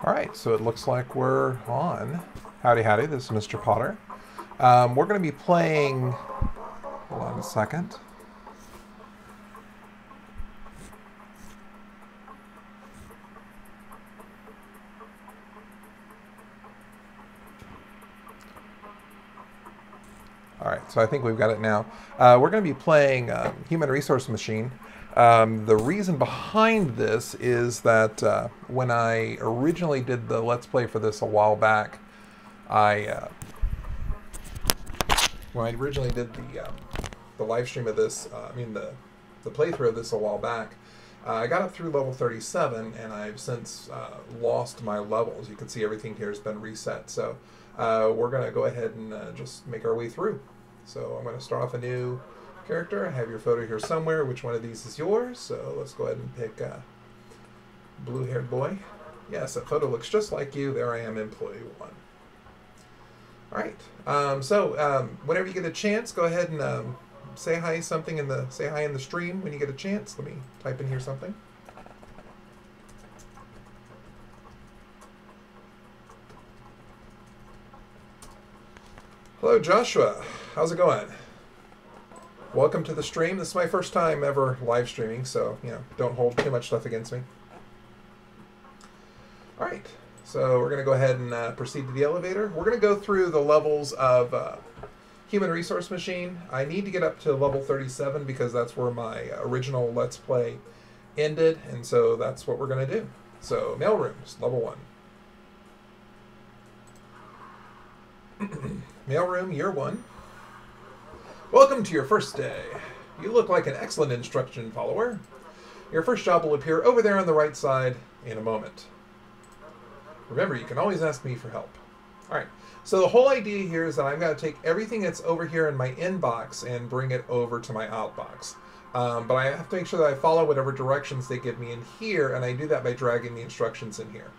All right, so it looks like we're on. Howdy, howdy, this is Mr. Potter. We're going to be playing, hold on a second. All right, so I think we've got it now. We're going to be playing Human Resource Machine. The reason behind this is that when I originally did the Let's Play for this a while back, when I originally did the live stream of this, the playthrough of this a while back, I got up through level 37, and I've since lost my levels. You can see everything here has been reset. So we're going to go ahead and just make our way through. So I'm going to start off a new character. I have your photo here somewhere. Which one of these is yours? So let's go ahead and pick blue-haired boy. Yes, that photo looks just like you. There I am, employee 1. All right. So whenever you get a chance, go ahead and say hi in the stream when you get a chance. Let me type in here something. Hello, Joshua. How's it going? Welcome to the stream. This is my first time ever live streaming, so don't hold too much stuff against me. All right. So we're going to go ahead and proceed to the elevator. We're going to go through the levels of Human Resource Machine. I need to get up to level 37 because that's where my original Let's Play ended, and so that's what we're going to do. So mailrooms, level 1. Mailroom, year 1. Welcome to your first day. You look like an excellent instruction follower. Your first job will appear over there on the right side in a moment. Remember, you can always ask me for help. All right, so the whole idea here is that I'm going to take everything that's over here in my inbox and bring it over to my outbox. But I have to make sure that I follow whatever directions they give me in here, and I do that by dragging the instructions in here.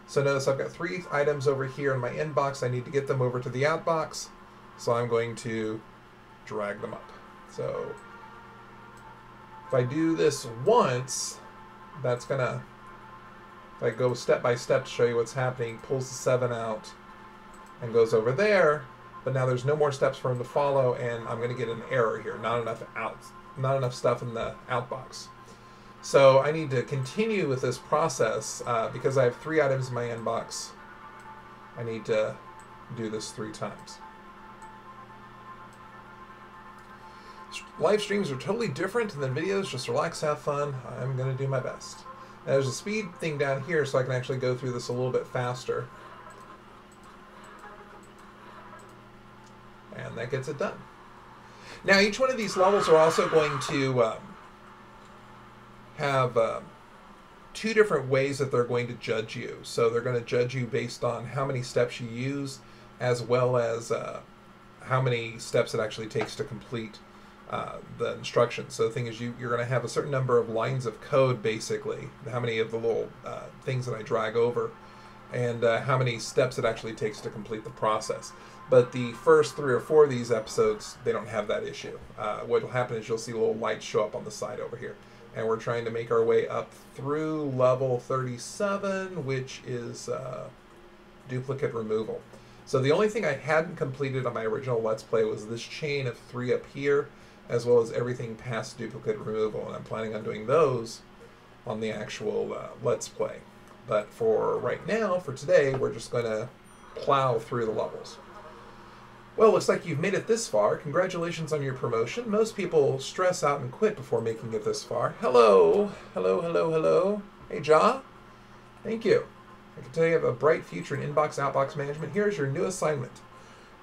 So notice I've got 3 items over here in my inbox. I need to get them over to the outbox, so I'm going to drag them up. So if I do this once, that's going to... If I go step by step to show you what's happening, pulls the 7 out and goes over there, but now there's no more steps for him to follow, and I'm going to get an error here. Not enough stuff in the outbox. So I need to continue with this process because I have 3 items in my inbox. I need to do this 3 times. Live streams are totally different than videos. Just relax, have fun. I'm going to do my best. Now, there's a speed thing down here, so I can actually go through this a little bit faster. And that gets it done. Now, each one of these levels are also going to have 2 different ways that they're going to judge you. So they're going to judge you based on how many steps you use, as well as how many steps it actually takes to complete the instructions. So the thing is, you're going to have a certain number of lines of code, basically, how many of the little things that I drag over, and how many steps it actually takes to complete the process. But the first 3 or 4 of these episodes, they don't have that issue. What will happen is you'll see little lights show up on the side over here. And we're trying to make our way up through level 37, which is duplicate removal. So the only thing I hadn't completed on my original Let's Play was this chain of 3 up here, as well as everything past duplicate removal. And I'm planning on doing those on the actual Let's Play. But for right now, for today, we're just going to plow through the levels. Well, looks like you've made it this far. Congratulations on your promotion. Most people stress out and quit before making it this far. Hello. Hello, hello, hello. Hey, Ja. Thank you. I can tell you have a bright future in inbox-outbox management. Here's your new assignment.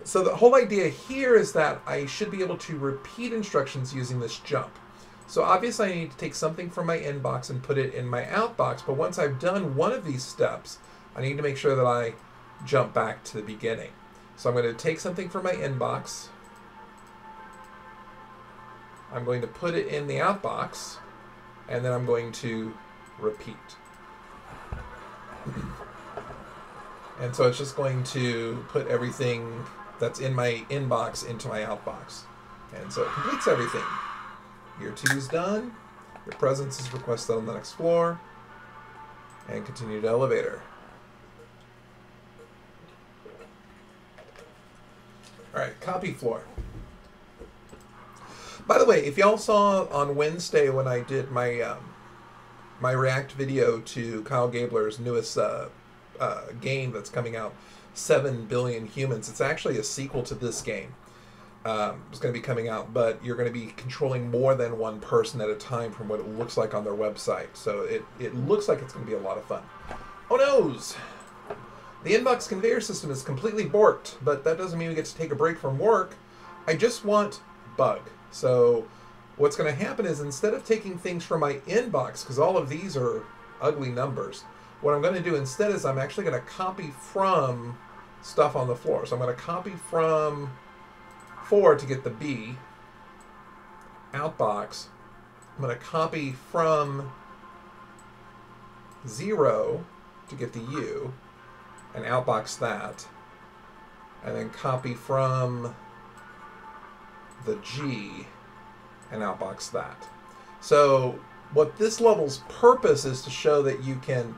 So the whole idea here is that I should be able to repeat instructions using this jump. So obviously I need to take something from my inbox and put it in my outbox, but once I've done one of these steps, I need to make sure that I jump back to the beginning. So I'm going to take something from my inbox. I'm going to put it in the outbox, and then I'm going to repeat. And so it's just going to put everything that's in my inbox into my outbox. And so it completes everything. Year 2 is done. Your presence is requested on the next floor. And continue to elevator. All right, copy floor. By the way, if y'all saw on Wednesday when I did my my react video to Kyle Gabler's newest game that's coming out, 7 Billion Humans, it's actually a sequel to this game. It's going to be coming out, but you're going to be controlling more than one person at a time from what it looks like on their website. So it looks like it's going to be a lot of fun. Oh noes! The inbox conveyor system is completely borked, but that doesn't mean we get to take a break from work. I just want bug. So what's going to happen is instead of taking things from my inbox, because all of these are ugly numbers, what I'm going to do instead is I'm actually going to copy from stuff on the floor. So I'm going to copy from 4 to get the B, outbox. I'm going to copy from 0 to get the U, and outbox that, and then copy from the G and outbox that. So what this level's purpose is to show that you can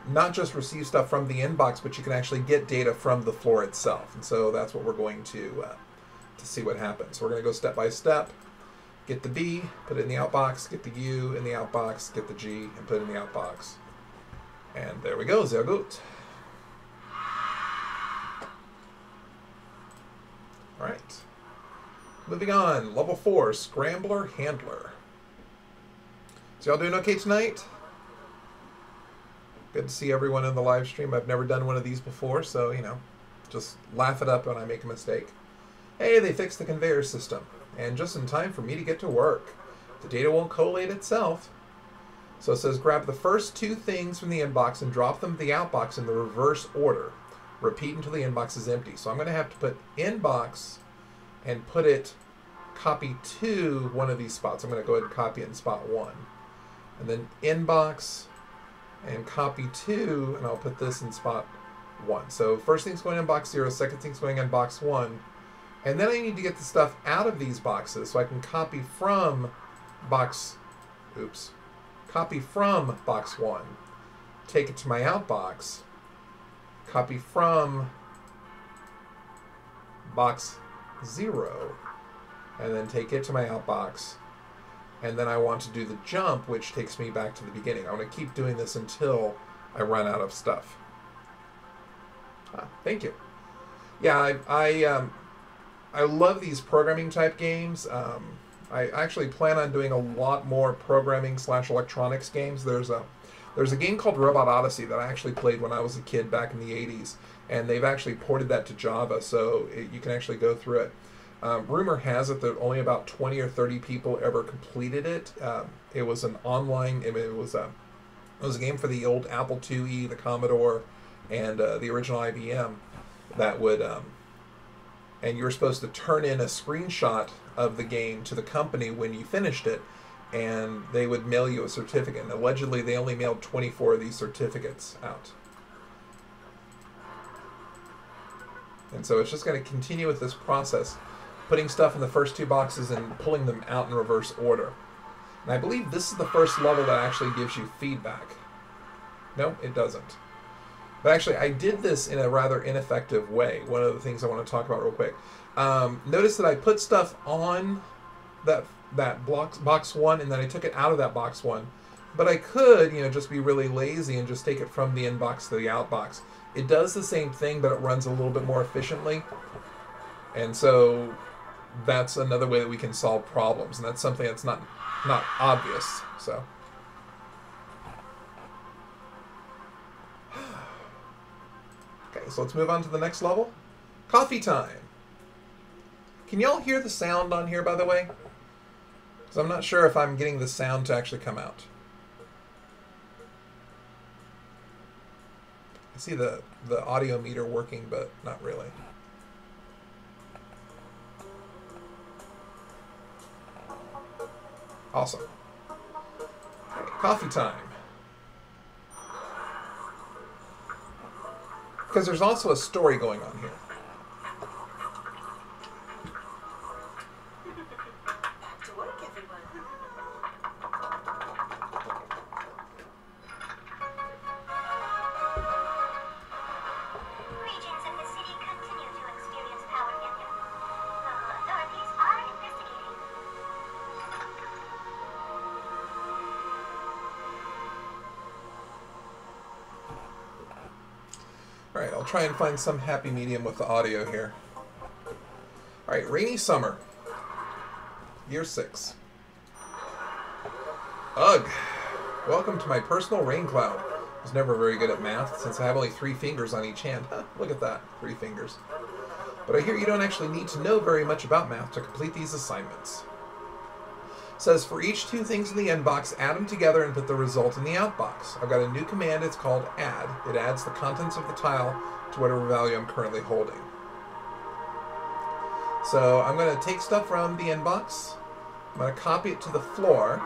not just receive stuff from the inbox, but you can actually get data from the floor itself. And so that's what we're going to see what happens. So we're going to go step by step. Get the B, put it in the outbox, get the U in the outbox, get the G, and put it in the outbox. And there we go, sehr gut. All right. Moving on, level 4, Scrambler Handler. So y'all doing okay tonight? Good to see everyone in the live stream. I've never done one of these before, so, you know, just laugh it up when I make a mistake. Hey, they fixed the conveyor system, and just in time for me to get to work. The data won't collate itself. So it says grab the first 2 things from the inbox and drop them to the outbox in the reverse order. Repeat until the inbox is empty. So I'm going to have to put inbox and put it, copy to one of these spots. I'm going to go ahead and copy it in spot 1. And then inbox and copy to, and I'll put this in spot 1. So first thing's going in box 0, second thing's going in box 1. And then I need to get the stuff out of these boxes so I can copy from box, copy from box 1, take it to my outbox, copy from box 0, and then take it to my outbox. And then I want to do the jump, which takes me back to the beginning. I want to keep doing this until I run out of stuff. Thank you. Yeah, I love these programming type games. I actually plan on doing a lot more programming / electronics games. There's a game called Robot Odyssey that I actually played when I was a kid back in the 80s, and they've actually ported that to Java, so you can actually go through it. Rumor has it that only about 20 or 30 people ever completed it. It was an online. It was a game for the old Apple IIe, the Commodore, and the original IBM. That would and you were supposed to turn in a screenshot of the game to the company when you finished it, and they would mail you a certificate. And allegedly, they only mailed 24 of these certificates out. And so it's just going to continue with this process, putting stuff in the first 2 boxes and pulling them out in reverse order. And I believe this is the first level that actually gives you feedback. No, it doesn't. But actually, I did this in a rather ineffective way. One of the things I want to talk about real quick. Notice that I put stuff on that box 1, and then I took it out of that box 1. But I could, just be really lazy and just take it from the inbox to the outbox. It does the same thing, but it runs a little bit more efficiently. And so that's another way that we can solve problems, and that's something that's not obvious. So. Okay, so let's move on to the next level. Coffee time. Can y'all hear the sound on here, by the way? Because I'm not sure if I'm getting the sound to actually come out. I see the audio meter working, but not really. Awesome. Okay, coffee time. Because there's also a story going on here. Back to work, everyone. Regions of the city continue to experience power failure. Alright, I'll try and find some happy medium with the audio here. Alright, rainy summer. Year 6. Ugh. Welcome to my personal rain cloud. I was never very good at math since I have only 3 fingers on each hand. Huh, look at that, 3 fingers. But I hear you don't actually need to know very much about math to complete these assignments. It says, for each 2 things in the in box, add them together and put the result in the out box. I've got a new command, it's called add. It adds the contents of the tile to whatever value I'm currently holding. So I'm going to take stuff from the in box. I'm going to copy it to the floor.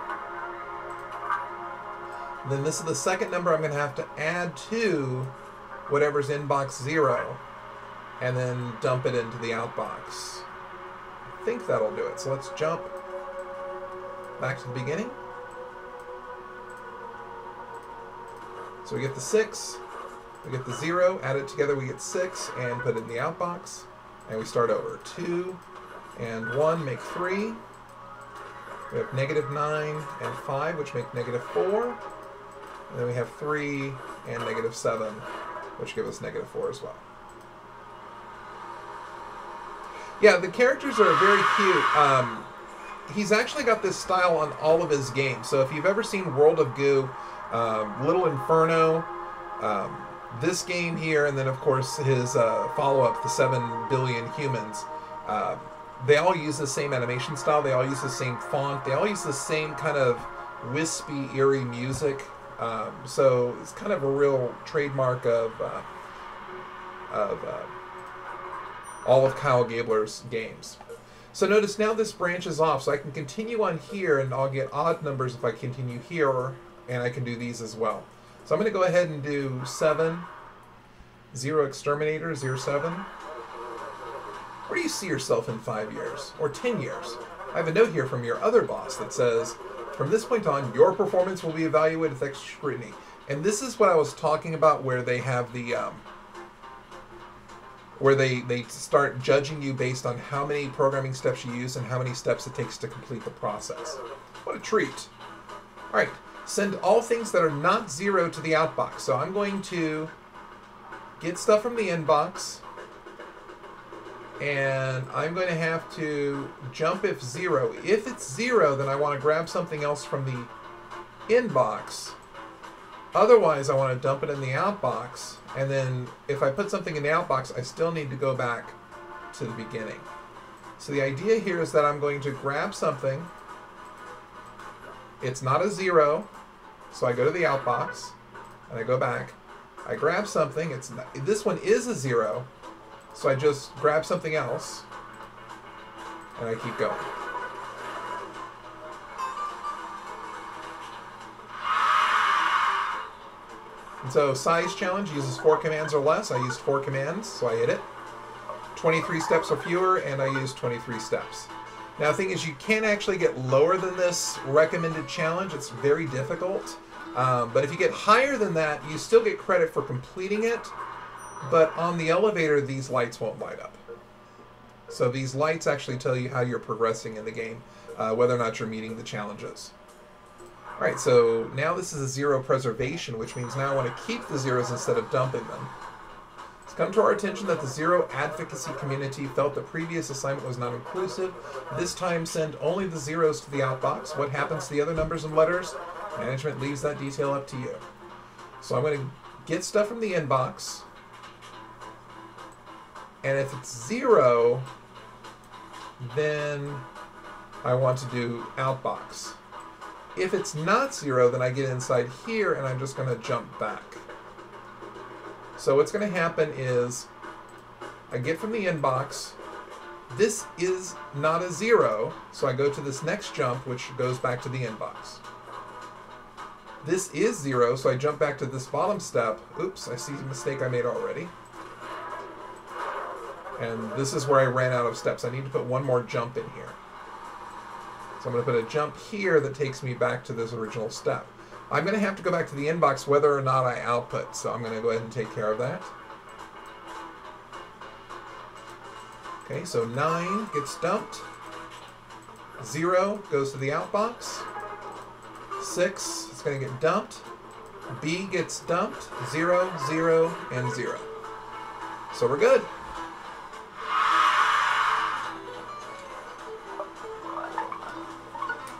Then this is the second number I'm going to have to add to whatever's in box 0 and then dump it into the out box. I think that'll do it. So let's jump back to the beginning. So we get the 6, we get the 0, add it together, we get 6, and put it in the out box. And we start over. 2 and 1 make 3. We have -9 and 5, which make -4. And then we have 3 and -7, which give us -4 as well. Yeah, the characters are very cute. He's actually got this style on all of his games. So if you've ever seen World of Goo, Little Inferno, this game here, and then of course his follow-up, the 7 Billion Humans, they all use the same animation style, they all use the same font, they all use the same kind of wispy, eerie music. So it's kind of a real trademark of all of Kyle Gabler's games. So notice now this branches off, so I can continue on here and I'll get odd numbers if I continue here, and I can do these as well. So I'm going to go ahead and do 7, 0 Exterminator, 07. Where do you see yourself in 5 years? Or 10 years? I have a note here from your other boss that says, from this point on, your performance will be evaluated with extra scrutiny. And this is what I was talking about, where they have the, where they start judging you based on how many programming steps you use and how many steps it takes to complete the process. What a treat. All right, send all things that are not 0 to the outbox. So I'm going to get stuff from the inbox, and I'm going to have to jump if 0. If it's 0, then I want to grab something else from the inbox. Otherwise, I want to dump it in the outbox. And then if I put something in the outbox, I still need to go back to the beginning. So the idea here is that I'm going to grab something. It's not a 0, so I go to the outbox, and I go back. I grab something. It's not, this one is a 0. So I just grab something else, and I keep going. And so size challenge uses 4 commands or less. I used 4 commands, so I hit it. 23 steps or fewer, and I used 23 steps. Now the thing is, you can't actually get lower than this recommended challenge. It's very difficult. But if you get higher than that, you still get credit for completing it. But on the elevator, these lights won't light up. So these lights actually tell you how you're progressing in the game, whether or not you're meeting the challenges. All right, so now this is a 0 preservation, which means now I want to keep the 0s instead of dumping them. It's come to our attention that the 0 advocacy community felt the previous assignment was not inclusive. This time, send only the 0s to the outbox. What happens to the other numbers and letters? Management leaves that detail up to you. So I'm going to get stuff from the inbox. And if it's 0, then I want to do outbox. If it's not 0, then I get inside here and I'm just going to jump back. So what's going to happen is I get from the inbox. This is not a 0, so I go to this next jump, which goes back to the inbox. This is 0, so I jump back to this bottom step. Oops, I see a mistake I made already. And this is where I ran out of steps. I need to put one more jump in here. So I'm going to put a jump here that takes me back to this original step. I'm going to have to go back to the inbox whether or not I output. So I'm going to go ahead and take care of that. Okay, so 9 gets dumped. 0 goes to the outbox. 6 is going to get dumped. B gets dumped. 0, 0, and 0. So we're good.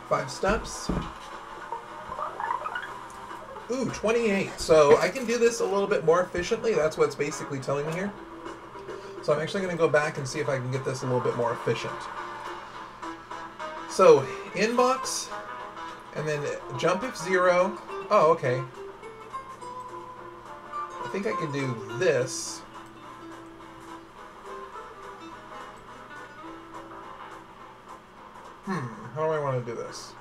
Five steps. Ooh, 28. So I can do this a little bit more efficiently. That's what it's basically telling me here. So I'm actually going to go back and see if I can get this a little bit more efficient. So inbox, and then jump if 0. Oh, okay. I think I can do this. How do I want to do this?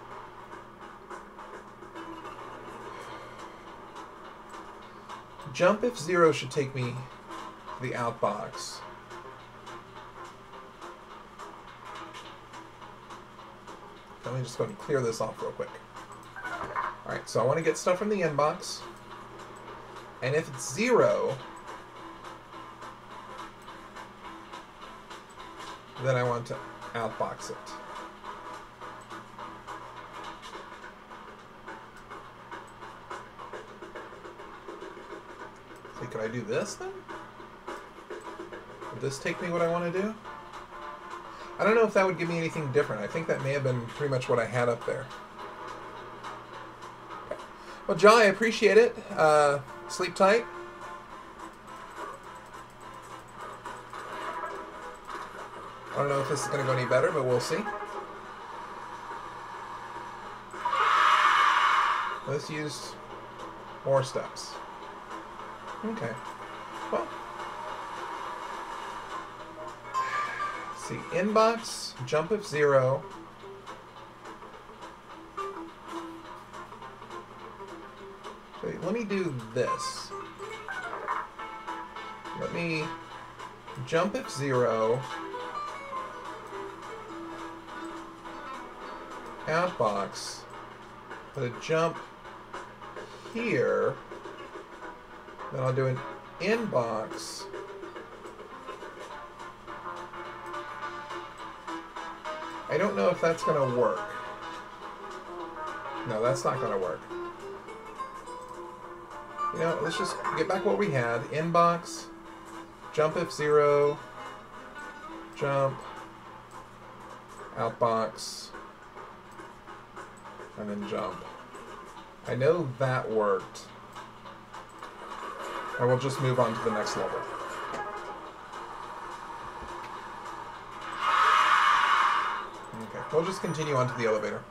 Jump if 0 should take me to the outbox. Let me just go and clear this off real quick. Alright, so I want to get stuff from the inbox. And if it's 0, then I want to outbox it. So could I do this then? Would this take me what I want to do? I don't know if that would give me anything different. I think that may have been pretty much what I had up there. Okay. Well, Jai, I appreciate it. Sleep tight. I don't know if this is going to go any better, but we'll see. Let's use more steps. Okay. Well. Let's see. Inbox, jump if 0. Okay, let me do this. Let me jump if 0. Outbox. Put a jump here. Then I'll do an inbox. I don't know if that's going to work. No, that's not going to work. You know, let's just get back what we had. Inbox, jump if 0, jump, outbox, and then jump. I know that worked. And we'll just move on to the next level. Okay, we'll just continue on to the elevator.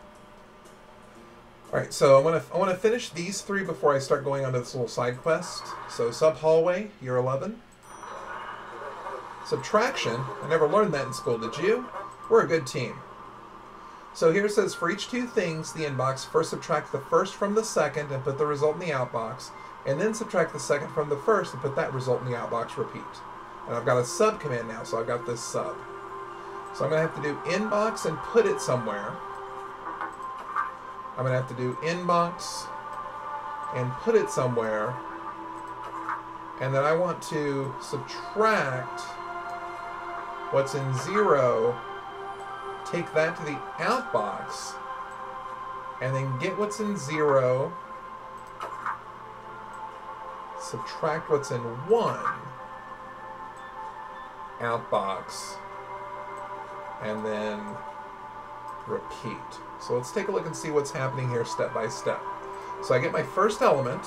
Alright, so I want to finish these 3 before I start going on to this little side quest. So sub-hallway, year 11. Subtraction, I never learned that in school, did you? We're a good team. So here it says, for each 2 things, the inbox, first subtract the first from the second and put the result in the outbox, and then subtract the second from the first and put that result in the outbox, repeat. And I've got a sub command now, so I've got this sub. So I'm going to have to do inbox and put it somewhere. I'm going to have to do inbox and put it somewhere. And then I want to subtract what's in 0, take that to the outbox, and then get what's in 0, subtract what's in 1, outbox, and then repeat. So let's take a look and see what's happening here step by step. So I get my first element,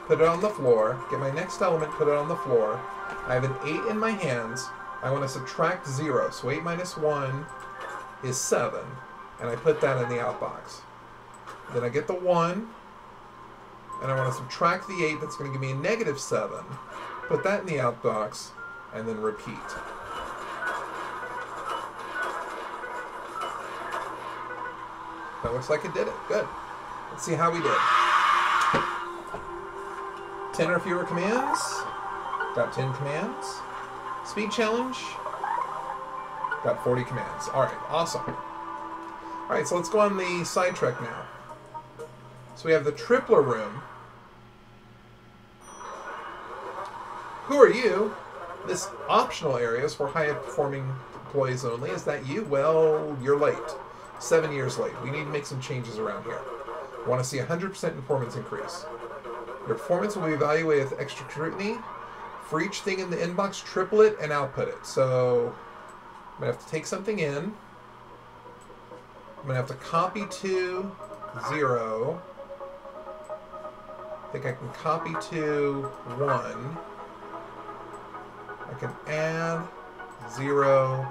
put it on the floor, get my next element, put it on the floor. I have an 8 in my hands. I want to subtract 0. So 8 minus 1 is 7. And I put that in the outbox. Then I get the 1. And I want to subtract the 8. That's going to give me a negative 7. Put that in the outbox. And then repeat. That looks like it did it. Good. Let's see how we did. 10 or fewer commands. Got 10 commands. Speed challenge. Got 40 commands. Alright, awesome. Alright, so let's go on the sidetrack now. So we have the Tripler room. Who are you? This optional area is for high-performing employees only. Is that you? Well, you're late. 7 years late. We need to make some changes around here. I want to see 100% performance increase. Your performance will be evaluated with extra scrutiny. For each thing in the inbox, triple it and output it. So I'm going to have to take something in. I'm going to have to copy 2, 0. I think I can copy 2, 1. I can add 0,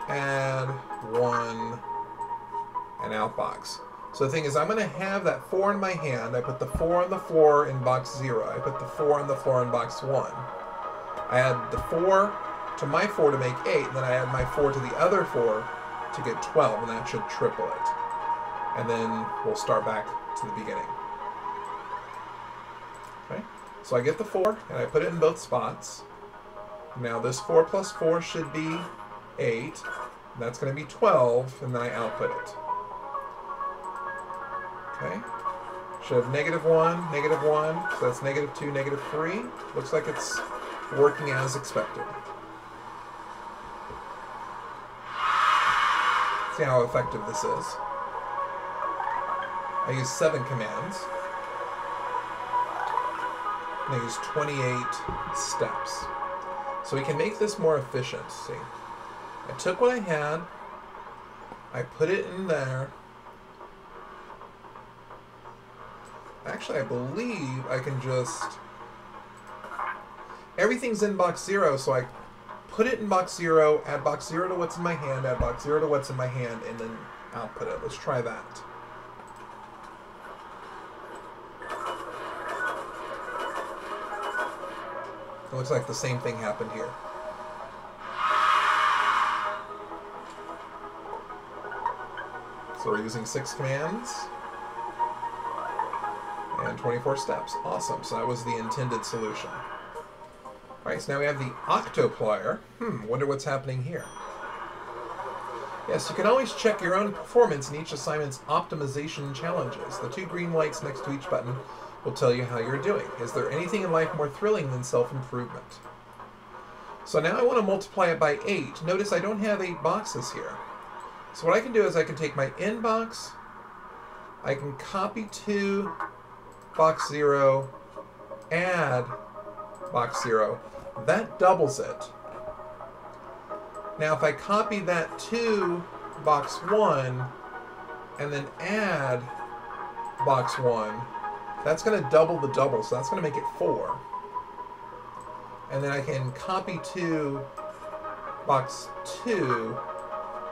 add 1, and outbox. So the thing is, I'm going to have that 4 in my hand. I put the 4 on the floor in box 0. I put the 4 on the floor in box 1. I add the 4 to my 4 to make 8, and then I add my 4 to the other 4 to get 12, and that should triple it. And then we'll start back to the beginning. Okay, so I get the 4, and I put it in both spots. Now this 4 plus 4 should be 8, and that's going to be 12, and then I output it. Okay, should have -1, -1, so that's -2, -3. Looks like it's working as expected. See how effective this is. I use 7 commands. And I use 28 steps. So we can make this more efficient, see. I took what I had, I put it in there. Actually, I believe I can just... Everything's in box 0, so I put it in box 0, add box 0 to what's in my hand, add box 0 to what's in my hand, and then output it. Let's try that. It looks like the same thing happened here. So we're using 6 commands and 24 steps. Awesome. So that was the intended solution. Alright, so now we have the octoplier. Wonder what's happening here. Yes, you can always check your own performance in each assignment's optimization challenges. The 2 green lights next to each button will tell you how you're doing. Is there anything in life more thrilling than self-improvement? So now I want to multiply it by 8. Notice I don't have 8 boxes here. So what I can do is I can take my inbox, I can copy 2, box 0, add box 0. That doubles it. Now if I copy that to box 1 and then add box 1, that's going to double the double, so that's going to make it 4. And then I can copy to box 2,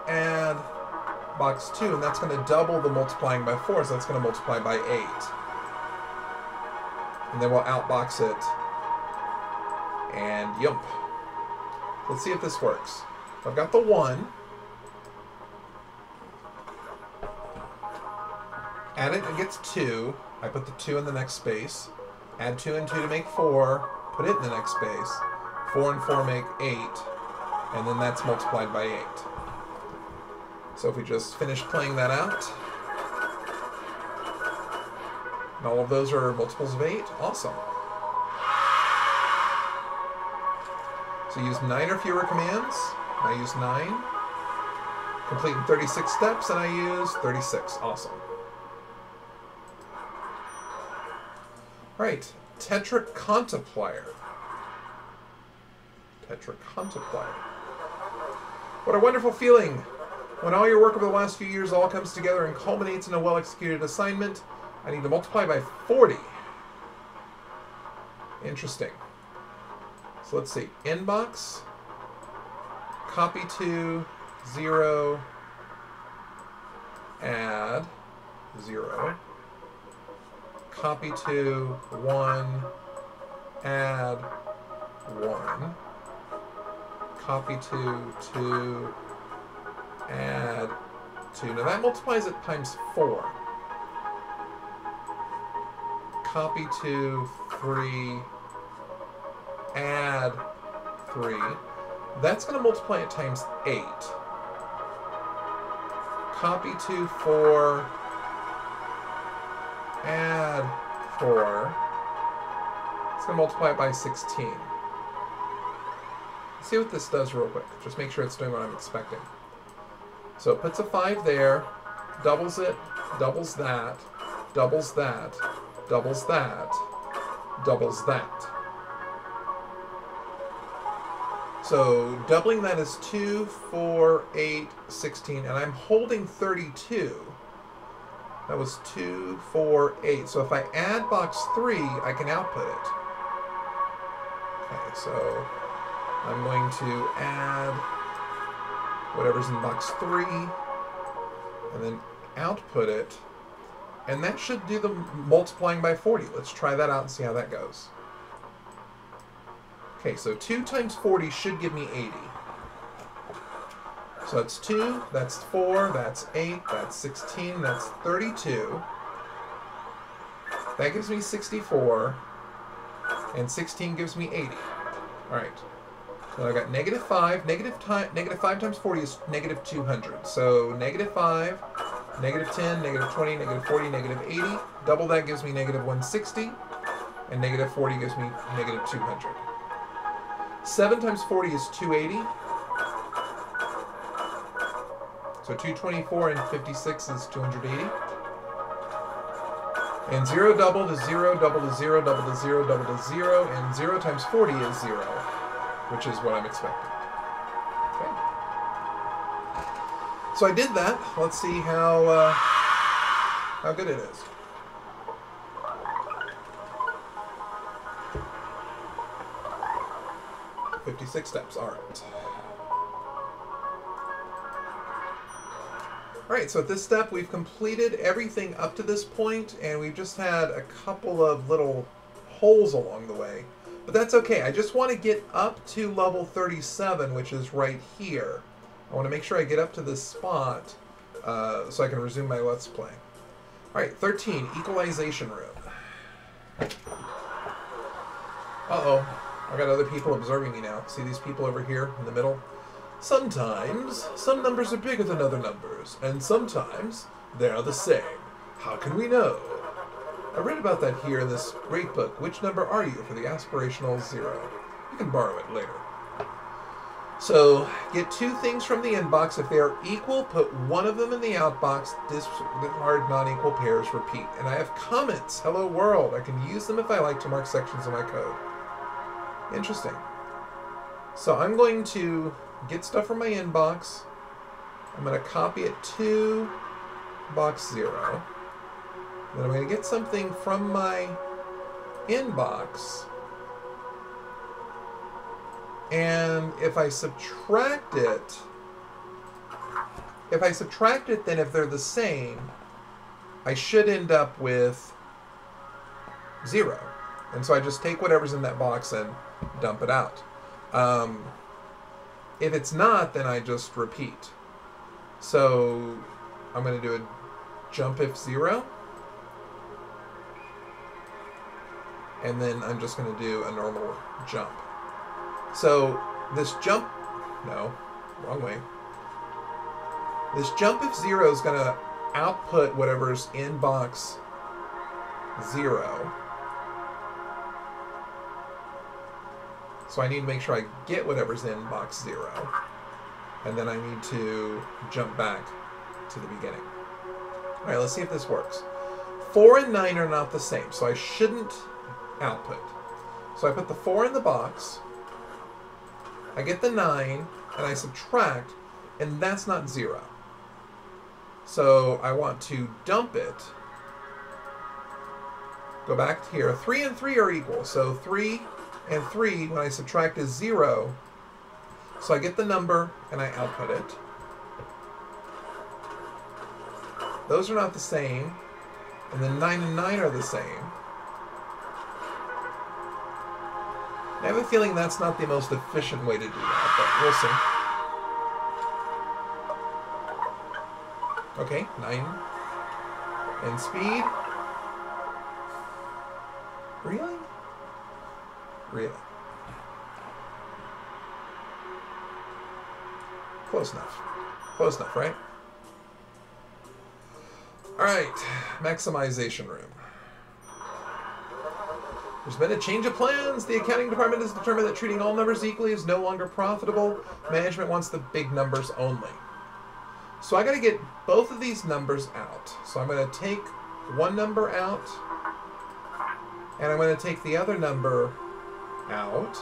add box 2, and that's going to double the multiplying by 4, so that's going to multiply by 8. And then we'll outbox it, and yump. Let's see if this works. I've got the 1. Add it, it gets 2. I put the 2 in the next space. Add 2 and 2 to make 4. Put it in the next space. 4 and 4 make 8. And then that's multiplied by 8. So if we just finish playing that out. And all of those are multiples of 8. Awesome. So use 9 or fewer commands. I use 9. Complete in 36 steps, and I use 36. Awesome. Right, tetracontiplier. Tetracontiplier. What a wonderful feeling when all your work over the last few years all comes together and culminates in a well-executed assignment. I need to multiply by 40. Interesting. So let's see. Inbox, copy to 0, add 0. Copy to 1, add 1. Copy to 2, add 2. Now that multiplies it times 4. Copy to 3, add 3. That's going to multiply it times 8. Copy to 4, add 4. It's going to multiply it by 16. Let's see what this does real quick. Just make sure it's doing what I'm expecting. So it puts a 5 there, doubles it, doubles that, doubles that, doubles that, doubles that. So doubling that is 2, 4, 8, 16, and I'm holding 32. That was 2, 4, 8. So if I add box 3, I can output it. Okay, so I'm going to add whatever's in box 3, and then output it. And that should do the multiplying by 40. Let's try that out and see how that goes. Okay, so 2 times 40 should give me 80. So that's 2, that's 4, that's 8, that's 16, that's 32. That gives me 64. And 16 gives me 80. Alright. So I got negative 5. Negative 5 times 40 is negative 200. So negative 5, negative 10, negative 20, negative 40, negative 80. Double that gives me negative 160. And negative 40 gives me negative 200. 7 times 40 is 280. So 224 and 56 is 280. And 0 doubled is 0, doubled is 0, doubled is 0, doubled is 0, and 0 times 40 is 0, which is what I'm expecting. Okay. So I did that. Let's see how good it is. "56 steps, alright. Alright, so at this step we've completed everything up to this point, and we've just had a couple of little holes along the way. But that's okay. I just want to get up to level 37, which is right here. I want to make sure I get up to this spot so I can resume my Let's Play. Alright, 13, Equalization Room. Uh-oh. I got other people observing me now. See these people over here in the middle? Sometimes, some numbers are bigger than other numbers, and sometimes they're the same. How can we know? I read about that here in this great book. Which number are you for the aspirational 0? You can borrow it later. So, get 2 things from the inbox. If they are equal, put one of them in the outbox. Discard non-equal pairs. Repeat. And I have comments. Hello world. I can use them if I like to mark sections of my code. Interesting. So I'm going to get stuff from my inbox. I'm going to copy it to box 0. Then I'm going to get something from my inbox. And if I subtract it, then if they're the same, I should end up with 0. And so I just take whatever's in that box and dump it out. If it's not, then I just repeat. So I'm going to do a jump if 0. And then I'm just going to do a normal jump. So this jump, no, wrong way. This jump if 0 is going to output whatever's in box 0. So I need to make sure I get whatever's in box 0. And then I need to jump back to the beginning. Alright, let's see if this works. 4 and 9 are not the same, so I shouldn't output. So I put the 4 in the box, I get the 9, and I subtract, and that's not 0. So I want to dump it. Go back here. 3 and 3 are equal, so 3 and 3, when I subtract, is 0. So I get the number, and I output it. Those are not the same. And then 9 and 9 are the same. I have a feeling that's not the most efficient way to do that, but we'll see. Okay, 9. And speed. Really? Really? Close enough. Close enough, right? Alright, maximization room. There's been a change of plans. The accounting department has determined that treating all numbers equally is no longer profitable. Management wants the big numbers only. So I got to get both of these numbers out. So I'm going to take one number out, and I'm going to take the other number out.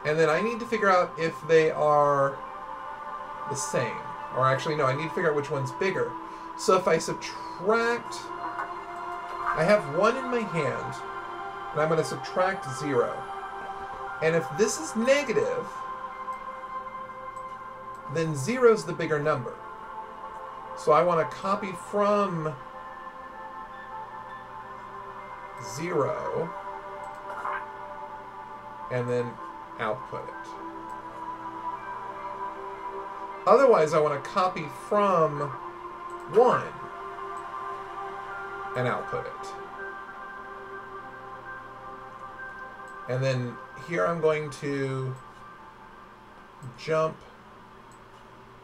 And then I need to figure out if they are the same. Or actually, no, I need to figure out which one's bigger. So if I subtract... I have 1 in my hand, and I'm going to subtract 0. And if this is negative, then 0 is the bigger number. So I want to copy from 0 and then output it. Otherwise, I want to copy from 1 and output it. And then here I'm going to jump,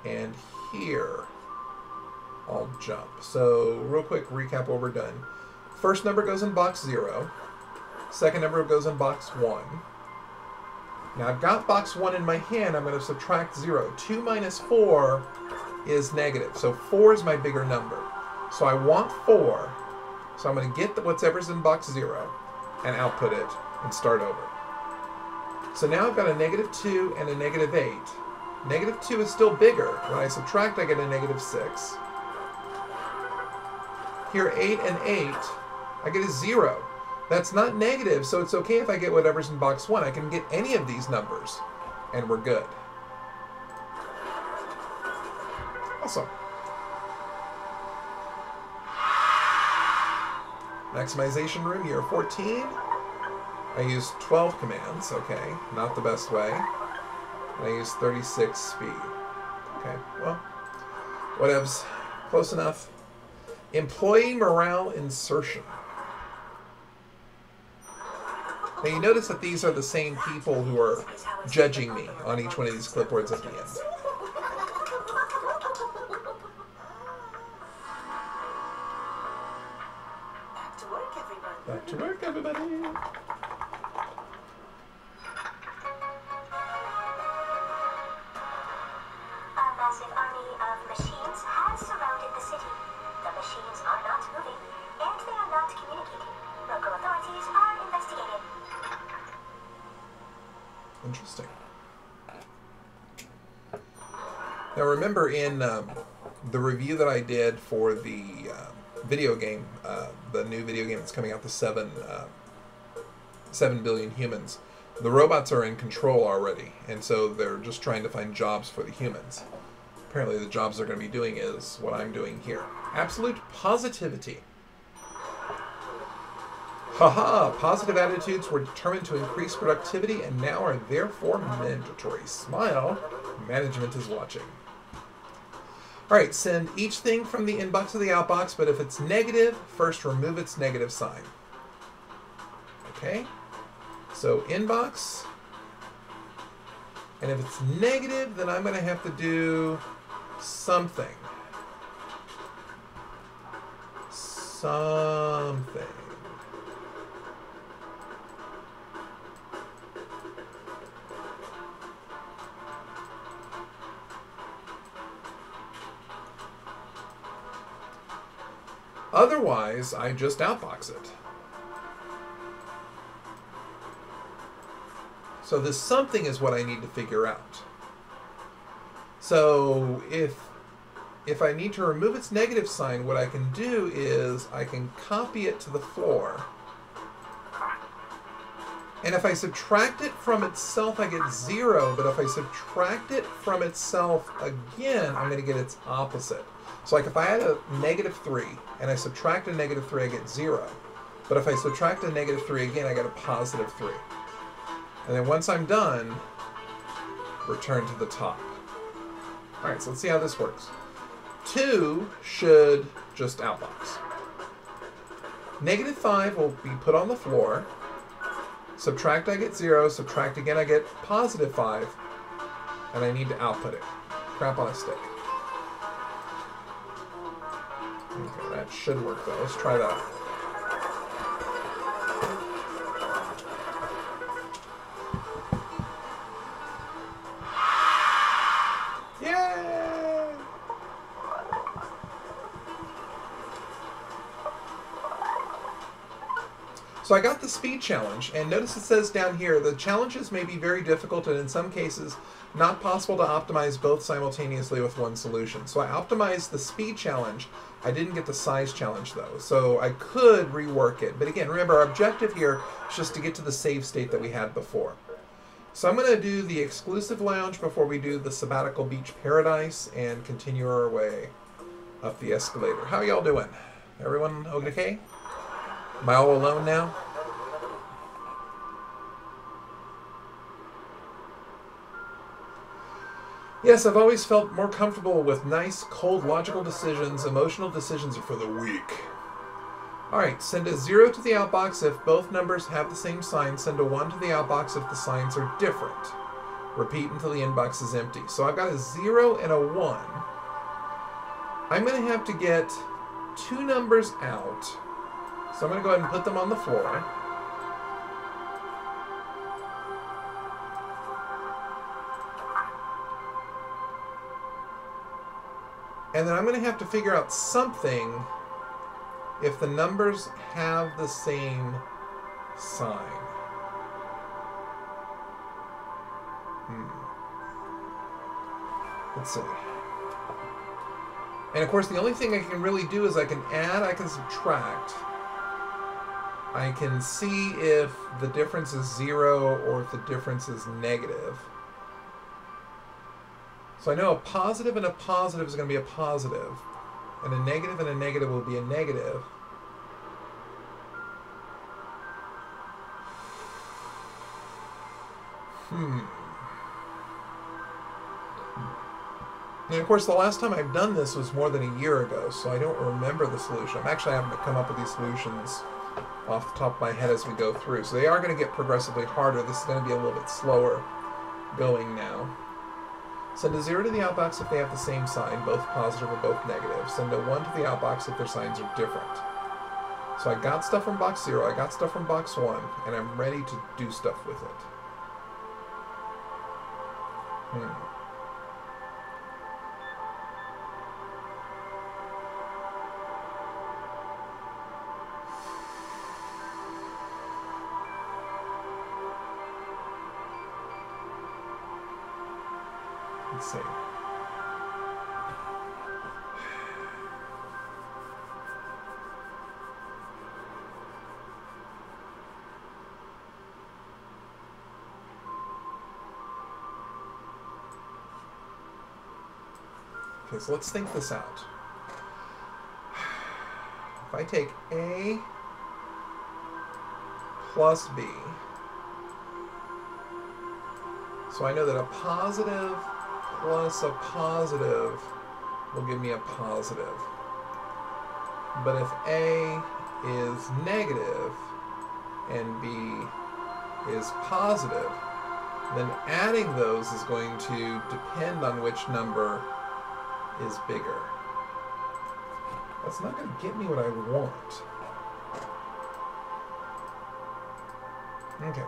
and here I'll jump. So real quick recap what we're done. First number goes in box 0. Second number goes in box 1. Now I've got box 1 in my hand. I'm going to subtract 0. 2 minus 4 is negative. So 4 is my bigger number. So I want 4. So I'm going to get whatever's in box 0 and output it and start over. So now I've got a -2 and a -8. -2 is still bigger. When I subtract, I get a -6. Here, 8 and 8, I get a 0. That's not negative, so it's okay if I get whatever's in box 1. I can get any of these numbers, and we're good. Awesome. Maximization room, year 14. I use 12 commands, okay, not the best way. And I use 36 speed. Okay, well, whatevs. Close enough. Employee morale insertion. Now you notice that these are the same people who are judging me on each one of these clipboards at the end. Back to work, everybody. Back to work, everybody. A massive army of machines has surrounded the city. The machines are not moving, and they are not communicating. Local authorities are investigating. Interesting. Now remember in the review that I did for the video game, the new video game that's coming out, the 7 billion humans, the robots are in control already, and so they're just trying to find jobs for the humans. Apparently the jobs they're going to be doing is what I'm doing here. Absolute positivity. Haha, positive attitudes were determined to increase productivity and now are therefore mandatory. Smile, management is watching. Alright, send each thing from the inbox to the outbox, but if it's negative, first remove its negative sign. Okay, so inbox, and if it's negative, then I'm going to have to do something. Something. Otherwise, I just outbox it. So this something is what I need to figure out. So if I need to remove its negative sign, what I can do is I can copy it to the floor. And if I subtract it from itself, I get 0. But if I subtract it from itself again, I'm going to get its opposite. So like if I had a -3 and I subtract a -3, I get 0. But if I subtract a -3 again, I get a +3. And then once I'm done, return to the top. All right, so let's see how this works. 2 should just outbox. -5 will be put on the floor. Subtract, I get 0. Subtract again, I get +5. And I need to output it. Crap on a stick. Okay, that should work though. Let's try that. Yay! So I got the speed challenge, and notice it says down here, the challenges may be very difficult and in some cases not possible to optimize both simultaneously with one solution. So I optimized the speed challenge. I didn't get the size challenge though, so I could rework it. But again, remember our objective here is just to get to the save state that we had before. So I'm going to do the exclusive lounge before we do the sabbatical beach paradise and continue our way up the escalator. How y'all doing? Everyone okay? Am I all alone now? Yes, I've always felt more comfortable with nice, cold, logical decisions. Emotional decisions are for the weak. Alright, send a 0 to the outbox if both numbers have the same sign. Send a 1 to the outbox if the signs are different. Repeat until the inbox is empty. So I've got a 0 and a 1. I'm going to have to get two numbers out. So I'm going to go ahead and put them on the floor. And then I'm going to have to figure out something if the numbers have the same sign. Let's see. And of course, the only thing I can really do is I can add, I can subtract. I can see if the difference is 0 or if the difference is negative. So I know a positive and a positive is going to be a positive, and a negative will be a negative. And of course, the last time I've done this was more than a year ago, so I don't remember the solution. I'm actually having to come up with these solutions off the top of my head as we go through. So they are going to get progressively harder. This is going to be a little bit slower going now. Send a 0 to the outbox if they have the same sign, both positive or both negative. Send a 1 to the outbox if their signs are different. So I got stuff from box 0, I got stuff from box 1, and I'm ready to do stuff with it. Let's see. Okay, so let's think this out. If I take A plus B, so I know that a positive plus a positive will give me a positive. But if A is negative and B is positive, then adding those is going to depend on which number is bigger. That's not going to get me what I want. Okay.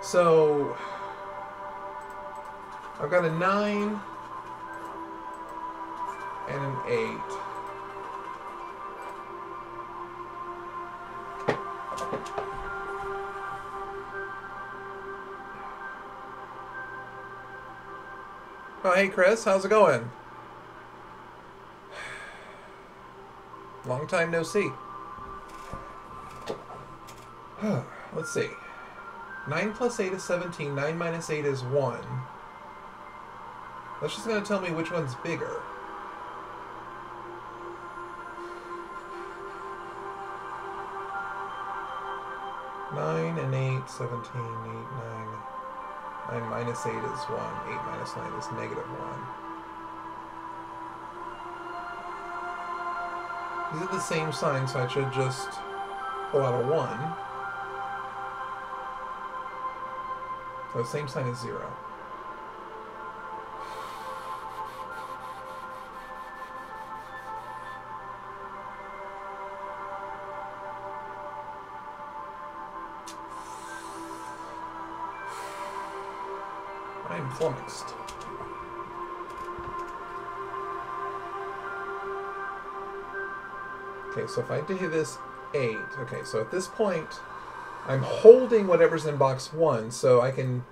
So I've got a 9 and an 8. Oh, hey Chris, how's it going? Long time no see. Let's see. 9 plus 8 is 17. 9 minus 8 is 1. That's just going to tell me which one's bigger. Nine and 8, 17, 8, 9. 9 minus 8 is 1. 8 minus 9 is negative 1. These are the same sign, so I should just pull out a 1. So the same sign is 0. I'm flummoxed. Okay, so if I do this 8. Okay, so at this point, I'm holding whatever's in box 1, so I can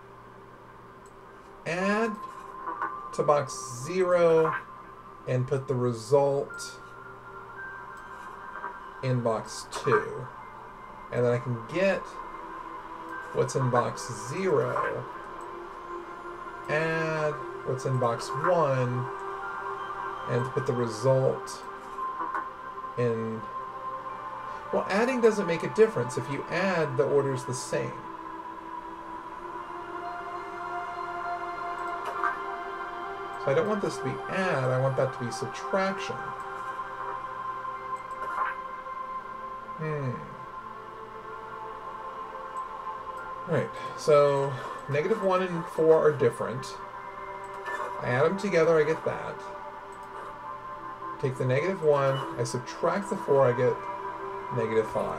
add to box 0 and put the result in box 2. And then I can get what's in box 0, add what's in box 1, and put the result in... Well, adding doesn't make a difference. If you add, the order's the same. So I don't want this to be add, I want that to be subtraction. Right, so -1 and 4 are different. I add them together, I get that. Take the -1, I subtract the 4, I get -5.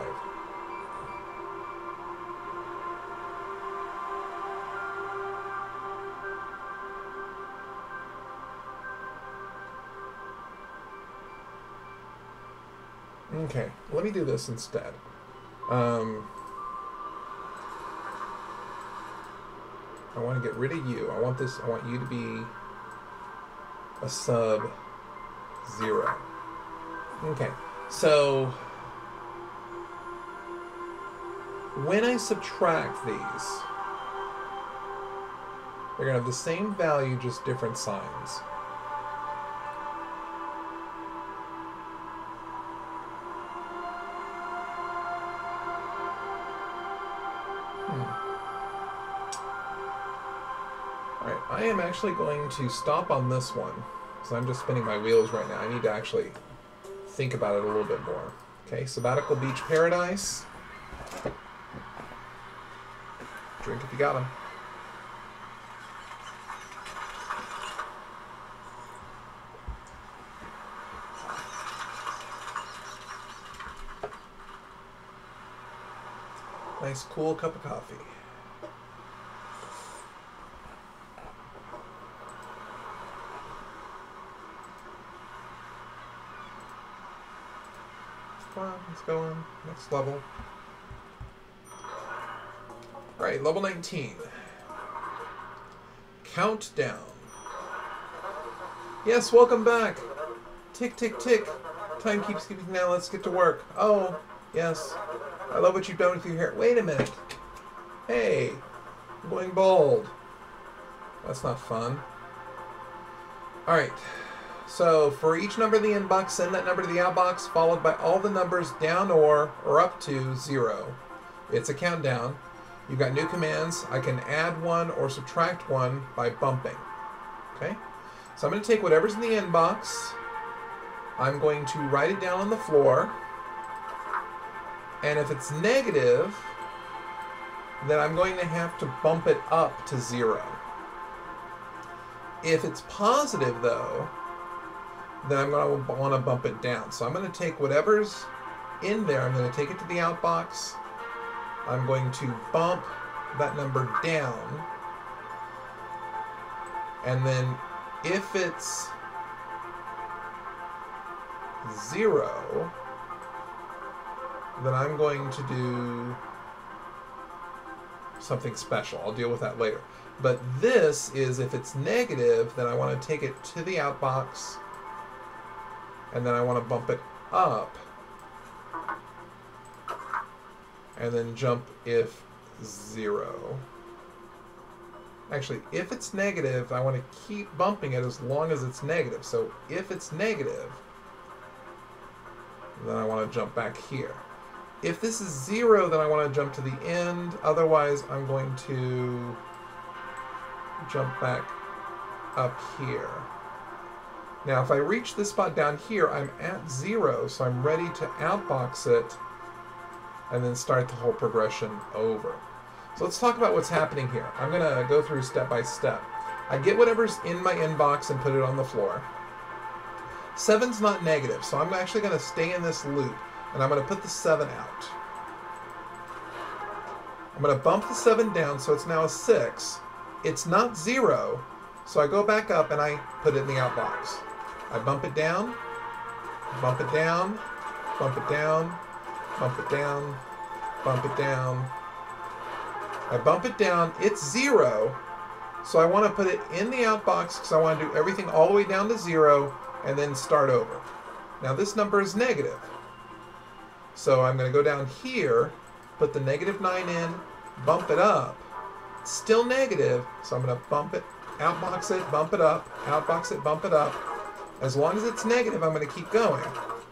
Okay, let me do this instead. I want to get rid of you. I want you to be a sub 0. Okay, so when I subtract these, they're going to have the same value, just different signs. Alright, I am actually going to stop on this one, because I'm just spinning my wheels right now. I need to actually think about it a little bit more. Okay, Sabbatical Beach Paradise. Drink if you got them. Nice cool cup of coffee. Come on, let's go on. Next level. Alright, level 19. Countdown. Yes, welcome back. Tick, tick, tick. Time keeps ticking now. Let's get to work. Oh, yes. I love what you've done with your hair. Wait a minute. Hey, I'm going bald. That's not fun. Alright. So, for each number in the inbox, send that number to the outbox, followed by all the numbers down or up to 0. It's a countdown. You've got new commands. I can add one or subtract one by bumping. Okay? So I'm going to take whatever's in the inbox. I'm going to write it down on the floor. And if it's negative, then I'm going to have to bump it up to 0. If it's positive, though, then I'm going to want to bump it down. So I'm going to take whatever's in there, I'm going to take it to the outbox. I'm going to bump that number down. And then if it's 0, then I'm going to do something special. I'll deal with that later. But this is, if it's negative, then I want to take it to the outbox, and then I want to bump it up, and then jump if 0. Actually, if it's negative, I want to keep bumping it as long as it's negative. So if it's negative, then I want to jump back here. If this is 0, then I want to jump to the end. Otherwise, I'm going to jump back up here. Now, if I reach this spot down here, I'm at 0, so I'm ready to outbox it and then start the whole progression over. So let's talk about what's happening here. I'm going to go through step by step. I get whatever's in my inbox and put it on the floor. 7's not negative, so I'm actually going to stay in this loop, and I'm going to put the 7 out. I'm going to bump the 7 down, so it's now a 6. It's not 0, so I go back up and I put it in the outbox. I bump it down, bump it down, bump it down, bump it down, bump it down. I bump it down, it's 0. So I want to put it in the outbox because I want to do everything all the way down to 0 and then start over. Now this number is negative. So I'm going to go down here, put the -9 in, bump it up. It's still negative, so I'm going to bump it, outbox it, bump it up, outbox it, bump it up. As long as it's negative, I'm going to keep going.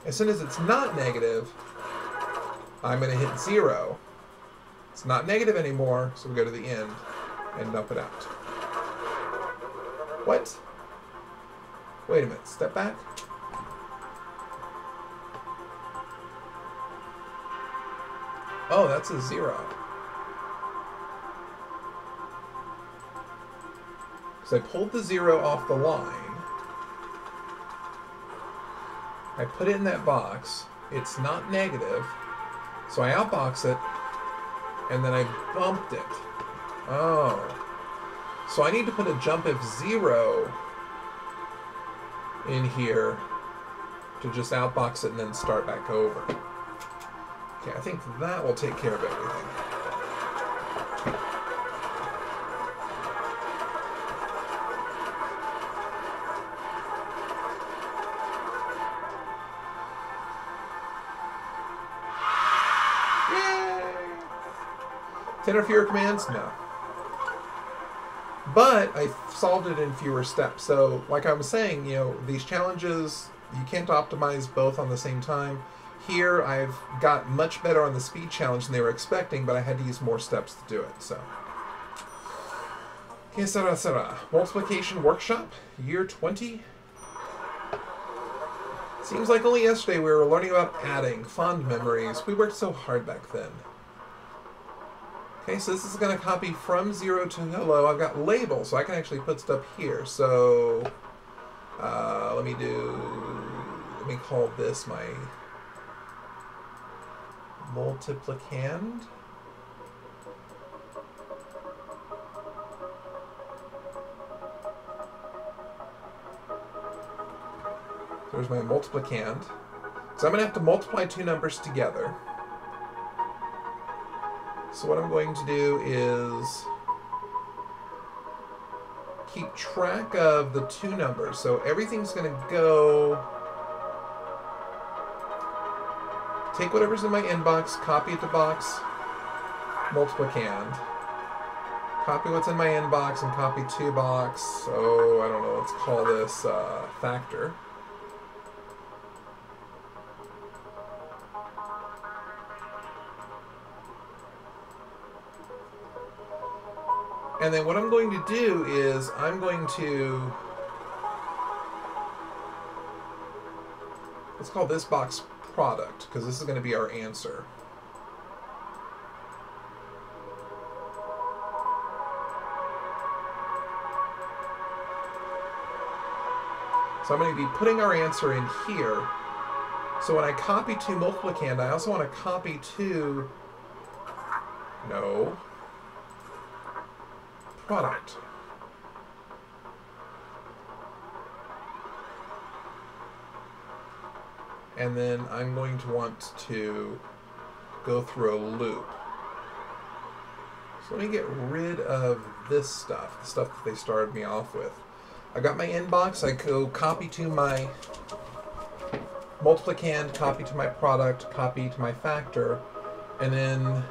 As soon as it's not negative, I'm going to hit 0. It's not negative anymore, so we go to the end and dump it out. What? Wait a minute, step back. Oh, that's a 0. So I pulled the 0 off the line. I put it in that box. It's not negative. So I outbox it. And then I bumped it. Oh. So I need to put a jump if 0 in here to just outbox it and then start back over. Okay, I think that will take care of everything. Yay! 10 or fewer commands? No. But I solved it in fewer steps. So, like I was saying, you know, these challenges, you can't optimize both on the same time. Here, I've got much better on the speed challenge than they were expecting, but I had to use more steps to do it, so. Que sera sera. Multiplication Workshop, year 20. Seems like only yesterday we were learning about adding. Fond memories. We worked so hard back then. Okay, so this is going to copy from 0 to hello. I've got labels, so I can actually put stuff here. So, let me call this my multiplicand. There's my multiplicand. So I'm going to have to multiply two numbers together. So what I'm going to do is keep track of the two numbers. So everything's going to go... Take whatever's in my inbox, copy it to box, multiplicand. Copy what's in my inbox and copy to box. So, I don't know, let's call this factor. And then what I'm going to do is I'm going to... Let's call this box product, because this is going to be our answer. So I'm going to be putting our answer in here. So when I copy to multiplicand, I also want to copy to... No. Product. And then I'm going to want to go through a loop. So let me get rid of this stuff, the stuff that they started me off with. I got my inbox, I go copy to my multiplicand, copy to my product, copy to my factor, and then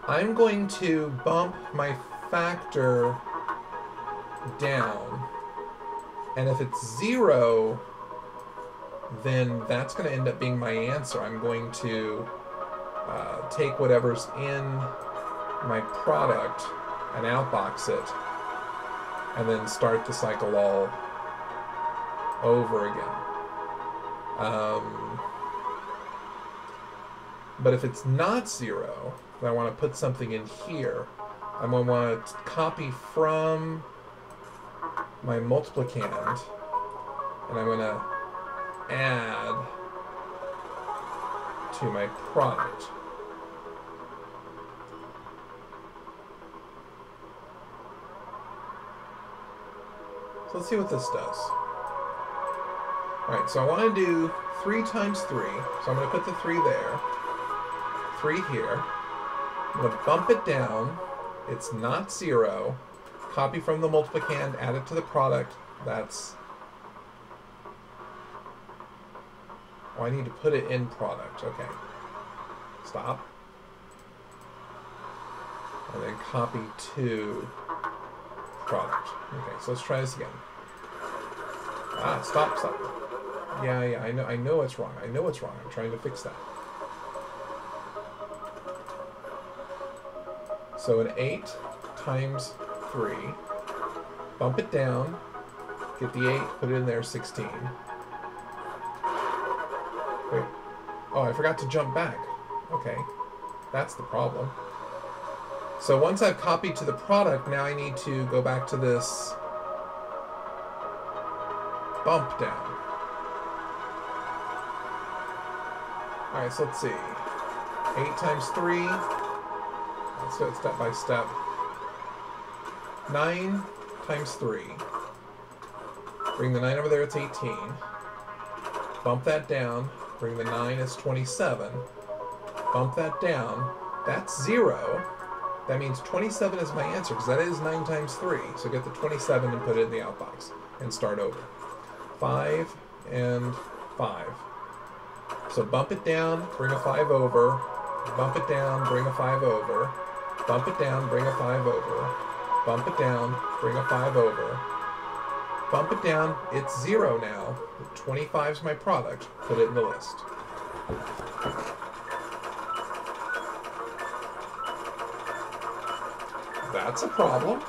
I'm going to bump my factor down. And if it's 0, then that's going to end up being my answer. I'm going to take whatever's in my product and outbox it, and then start the cycle all over again. But if it's not 0, then I want to put something in here. I'm going to want to copy from my multiplicand, and I'm going to add to my product. So let's see what this does. Alright, so I want to do 3 times 3. So I'm going to put the 3 there. 3 here. I'm going to bump it down. It's not 0. Copy from the multiplicand, add it to the product. That's... Oh, I need to put it in product. Okay. Stop. And then copy to product. Okay, so let's try this again. Ah, stop. Yeah, I know it's wrong. I know it's wrong. I'm trying to fix that. So an 8 times 3. Bump it down. Get the 8, put it in there, 16. Wait. Oh, I forgot to jump back. Okay. That's the problem. So once I've copied to the product, now I need to go back to this bump down. Alright, so let's see. 8 times 3. Let's do it step by step. 9 times 3. Bring the 9 over there, it's 18. Bump that down. Bring the 9, it's 27. Bump that down. That's 0. That means 27 is my answer, because that is 9 times 3. So get the 27 and put it in the outbox. And start over. 5 and 5. So bump it down, bring a 5 over. Bump it down, bring a 5 over. Bump it down, bring a 5 over. Bump it down, bring a 5 over. Bump it down, it's 0 now. 25 is my product. Put it in the list. That's a problem.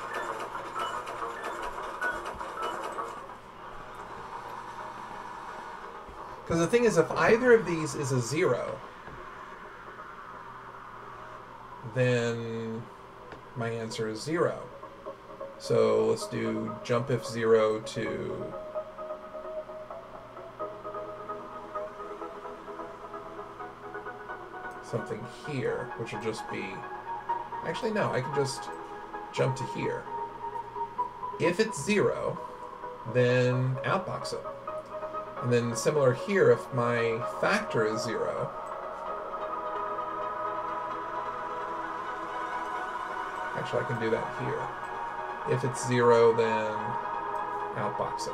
Because the thing is, if either of these is a 0, then my answer is 0. So let's do jump if 0 to something here, which will just be... Actually, no, I can just jump to here. If it's 0, then outbox it. And then similar here, if my factor is 0, actually I can do that here. If it's 0, then outbox it.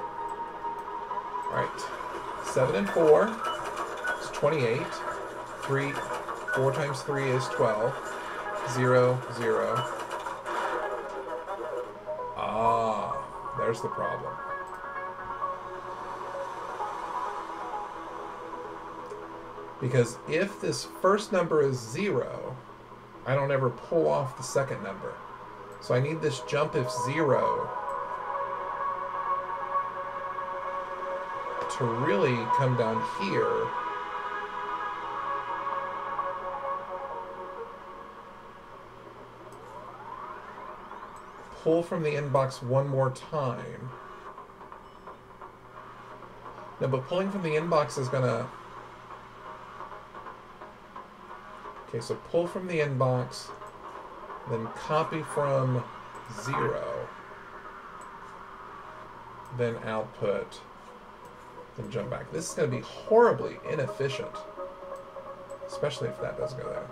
Alright, 7 and 4 is 28. 4 times 3 is 12. 0, 0. Ah, there's the problem. Because if this first number is 0, I don't ever pull off the second number. So I need this jump if 0 to really come down here. Pull from the inbox one more time. No, but pulling from the inbox is gonna... Okay, so pull from the inbox, then copy from 0, then output, then jump back. This is going to be horribly inefficient, especially if that doesn't go there.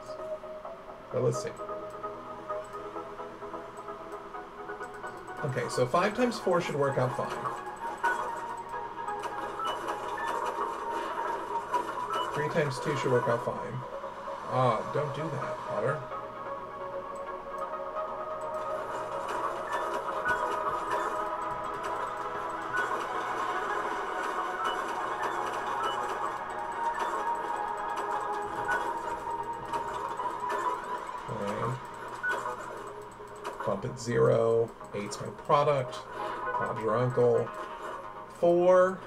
But let's see. Okay, so 5 times 4 should work out fine. 3 times 2 should work out fine. Ah, don't do that, Potter. Okay. Bump at 0. 8's my product. Bob's your uncle. 4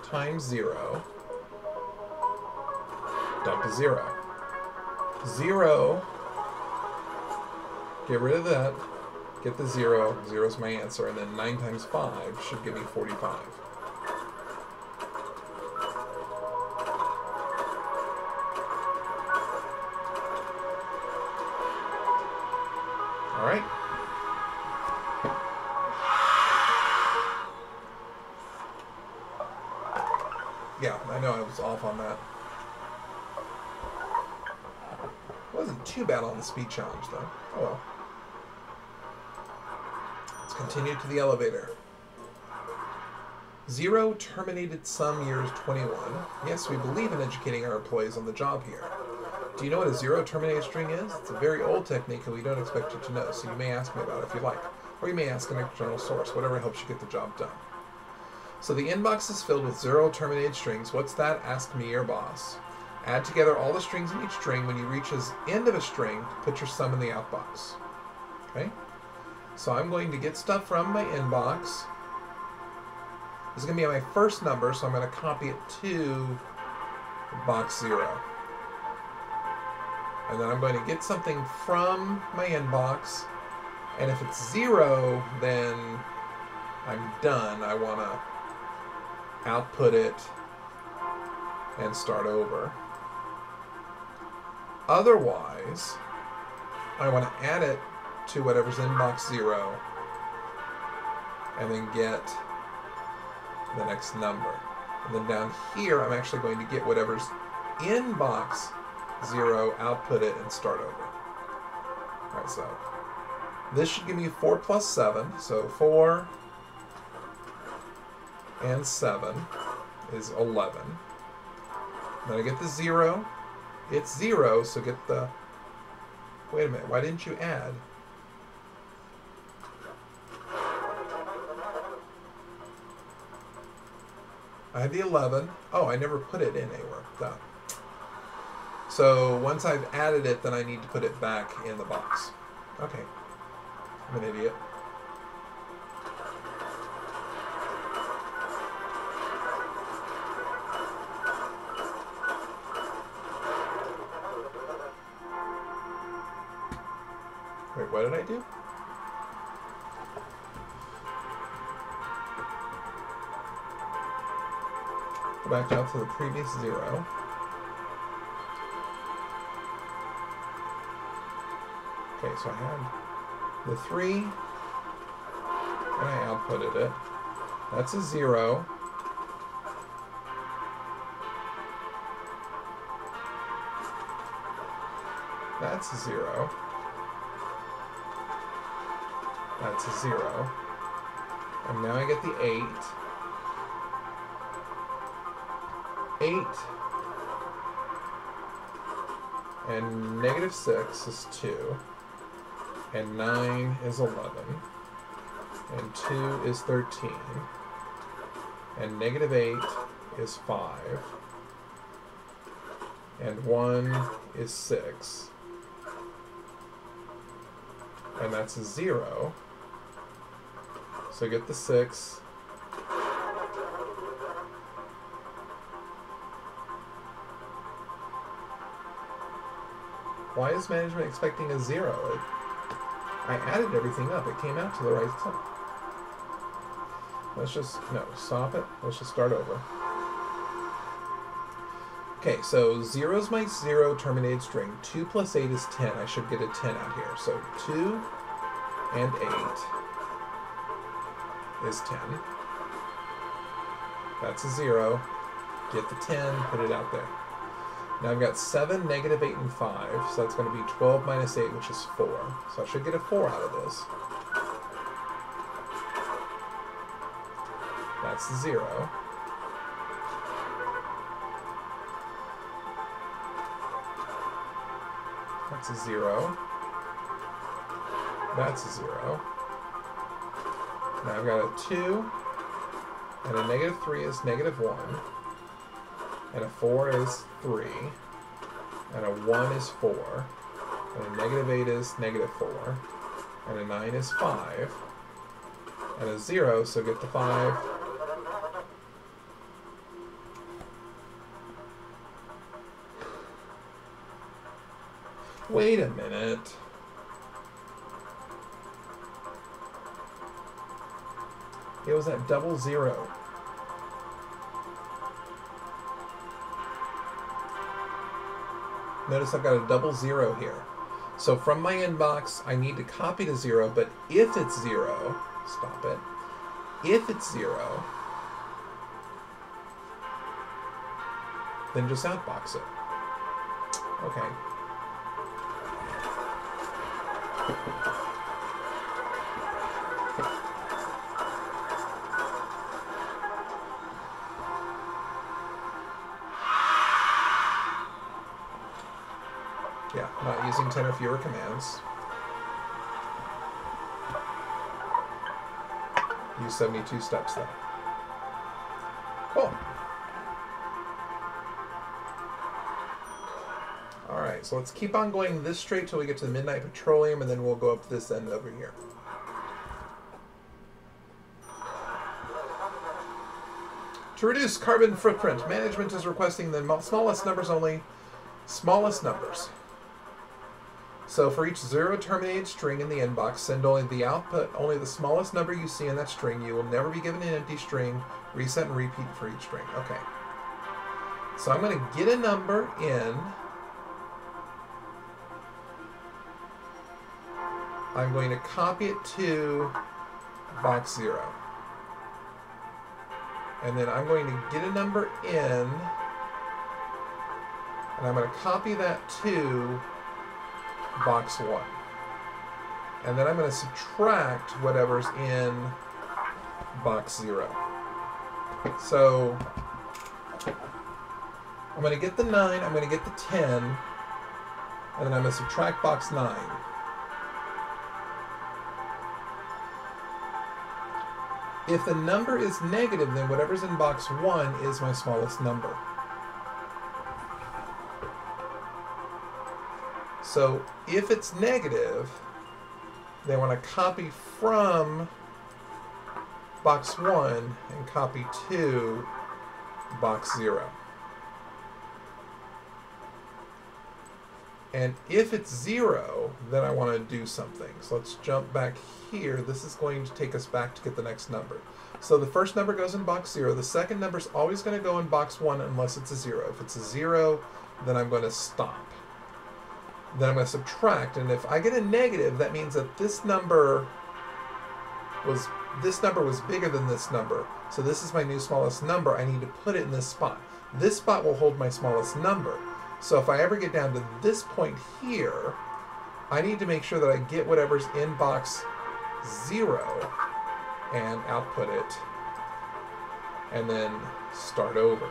times 0. Dump to 0. 0, get rid of that, get the 0, 0 is my answer, and then 9 times 5 should give me 45. Alright. Yeah, I know I was off on that. It wasn't too bad on the speed challenge, though. Oh well. Let's continue to the elevator. 0 terminated some years 21. Yes, we believe in educating our employees on the job here. Do you know what a 0 terminated string is? It's a very old technique and we don't expect you to know, so you may ask me about it if you like. Or you may ask an external source, whatever helps you get the job done. So the inbox is filled with 0 terminated strings. What's that? Ask me, your boss. Add together all the strings in each string. When you reach the end of a string, put your sum in the outbox. Okay? So I'm going to get stuff from my inbox. This is going to be my first number, so I'm going to copy it to box 0. And then I'm going to get something from my inbox. And if it's 0, then I'm done. I want to output it and start over. Otherwise, I want to add it to whatever's in box 0 and then get the next number. And then down here, I'm actually going to get whatever's in box 0, output it, and start over. Alright, so this should give me 4 plus 7. So 4 and 7 is 11. Then I get the 0. It's 0, so get the... Wait a minute, why didn't you add? I have the 11. Oh, I never put it in anywhere. Done. So once I've added it, then I need to put it back in the box. Okay. I'm an idiot. Wait, what did I do? Go back out to the previous 0. Okay, so I had the 3, and I outputted it. That's a 0. That's a 0. That's a 0. And now I get the 8. 8. And negative 6 is 2. And 9 is 11. And 2 is 13. And negative 8 is 5. And 1 is 6. And that's a 0. So get the 6. Why is management expecting a 0? I added everything up. It came out to the right sum. Let's just, no, stop it. Let's just start over. Okay, so 0 is my 0 terminated string. 2 plus 8 is 10. I should get a 10 out here. So 2 and 8 is 10. That's a 0. Get the 10, put it out there. Now I've got 7, negative 8, and 5. So that's going to be 12 minus 8, which is 4. So I should get a 4 out of this. That's the 0. That's a 0. That's a 0. Now I've got a 2, and a negative 3 is negative 1, and a 4 is 3, and a 1 is 4, and a negative 8 is negative 4, and a 9 is 5, and a 0, so get the 5. Wait a minute. It was that double 0. Notice I've got a double 0 here. So from my inbox, I need to copy to 0, but if it's 0, stop it. If it's 0, then just outbox it. Okay. Yeah, not using 10 or fewer commands. Use 72 steps then. Cool. Alright, so let's keep on going this straight till we get to the Midnight Petroleum, and then we'll go up this end over here. To reduce carbon footprint, management is requesting the smallest numbers only. Smallest numbers. So for each 0 terminated string in the inbox, send only the output, only the smallest number you see in that string. You will never be given an empty string. Reset and repeat for each string. Okay. So I'm going to get a number in. I'm going to copy it to box 0. And then I'm going to get a number in. And I'm going to copy that to box 1. And then I'm going to subtract whatever's in box 0. So I'm going to get the 9, I'm going to get the 10, and then I'm going to subtract box 9. If the number is negative, then whatever's in box 1 is my smallest number. So if it's negative, then when I copy from box 1 and copy to box 0. And if it's 0, then I want to do something. So let's jump back here. This is going to take us back to get the next number. So the first number goes in box 0. The second number is always going to go in box 1 unless it's a 0. If it's a 0, then I'm going to stop. Then I'm going to subtract, and if I get a negative, that means that this number was bigger than this number. So this is my new smallest number. I need to put it in this spot. This spot will hold my smallest number. So if I ever get down to this point here, I need to make sure that I get whatever's in box 0 and output it, and then start over.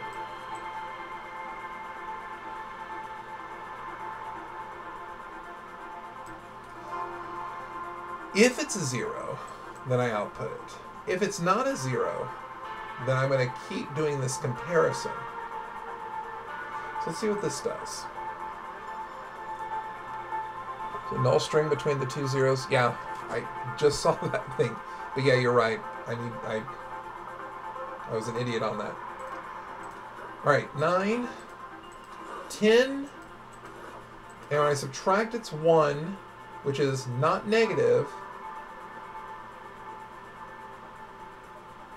If it's a 0, then I output it. If it's not a 0, then I'm going to keep doing this comparison. So let's see what this does. So null string between the two zeros. Yeah, I just saw that thing. But yeah, you're right. I was an idiot on that. All right, 9, 10, and when I subtract, it's 1, which is not negative.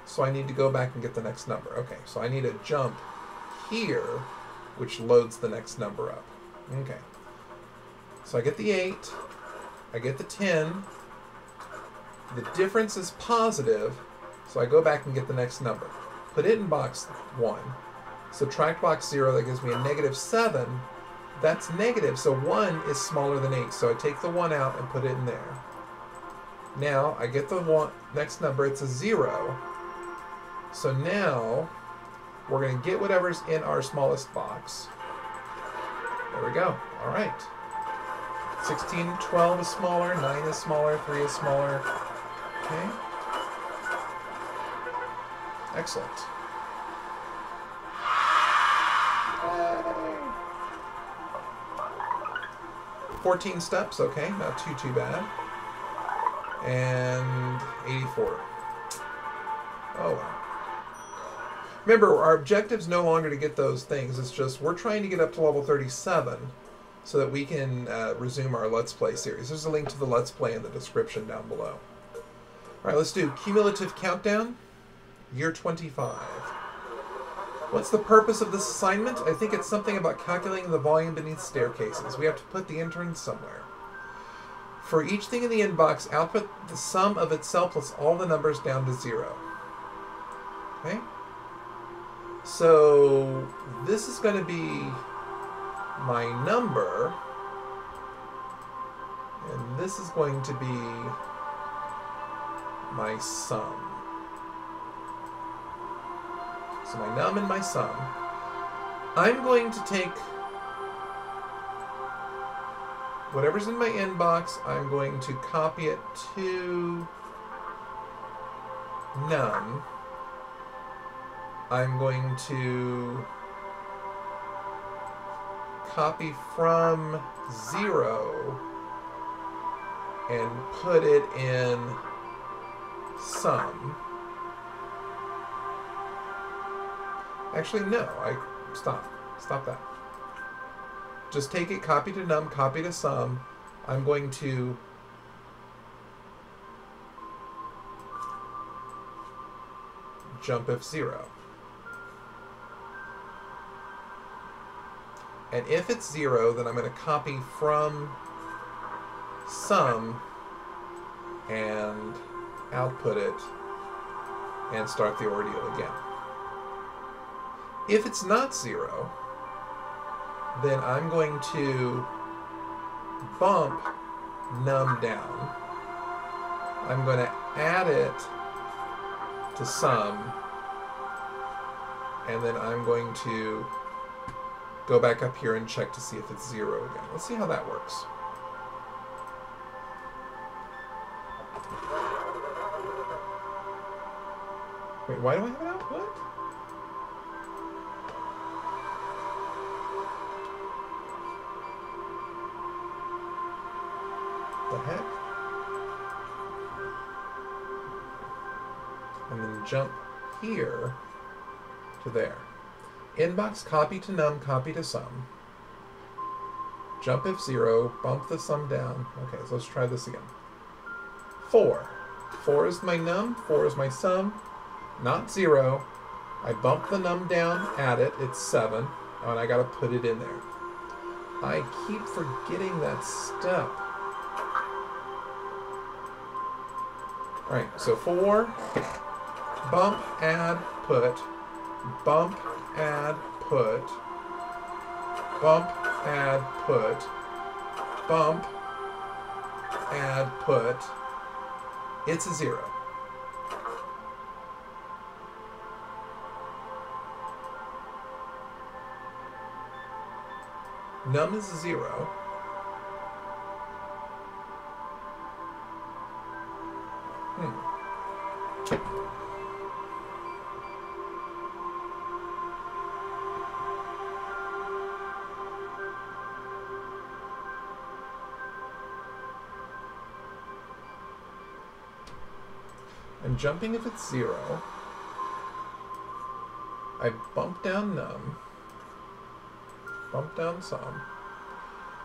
So I need to go back and get the next number. Okay, so I need to jump here, which loads the next number up. Okay. So I get the 8, I get the 10, the difference is positive, so I go back and get the next number. Put it in box 1, subtract box 0, that gives me a negative 7, that's negative, so 1 is smaller than 8, so I take the 1 out and put it in there. Now, I get the next number, it's a 0, so now we're going to get whatever's in our smallest box. There we go. All right. 16, 12 is smaller, 9 is smaller, 3 is smaller. Okay. Excellent. 14 steps, okay, not too bad. And 84. Oh well. Remember, our objective's no longer to get those things. It's just we're trying to get up to level 37 so that we can resume our Let's Play series. There's a link to the Let's Play in the description down below. All right, let's do cumulative countdown, year 25. What's the purpose of this assignment? I think it's something about calculating the volume beneath staircases. We have to put the interns somewhere. For each thing in the inbox, output the sum of itself plus all the numbers down to 0. Okay? So this is going to be my number, and this is going to be my sum. So my num and my sum. I'm going to take whatever's in my inbox, I'm going to copy it to num. I'm going to copy from 0 and put it in sum. Actually, no. Stop that. Just take it, copy to num, copy to sum. I'm going to jump if 0. And if it's 0, then I'm going to copy from sum and output it and start the ordeal again. If it's not 0, then I'm going to bump num down. I'm going to add it to sum, and then I'm going to go back up here and check to see if it's 0 again. Let's see how that works. Wait, why do I have an output? The heck? And then jump here to there. Inbox, copy to num, copy to sum. Jump if 0, bump the sum down. Okay, so let's try this again. 4. 4 is my num, 4 is my sum, not 0. I bump the num down, add it, it's 7, and I gotta put it in there. I keep forgetting that step. Alright, so 4, bump, add, put, bump, add, put, bump, add, put, bump, add, put. It's a 0. Num is 0. I'm jumping if it's 0. I bump down num. Bump down sum.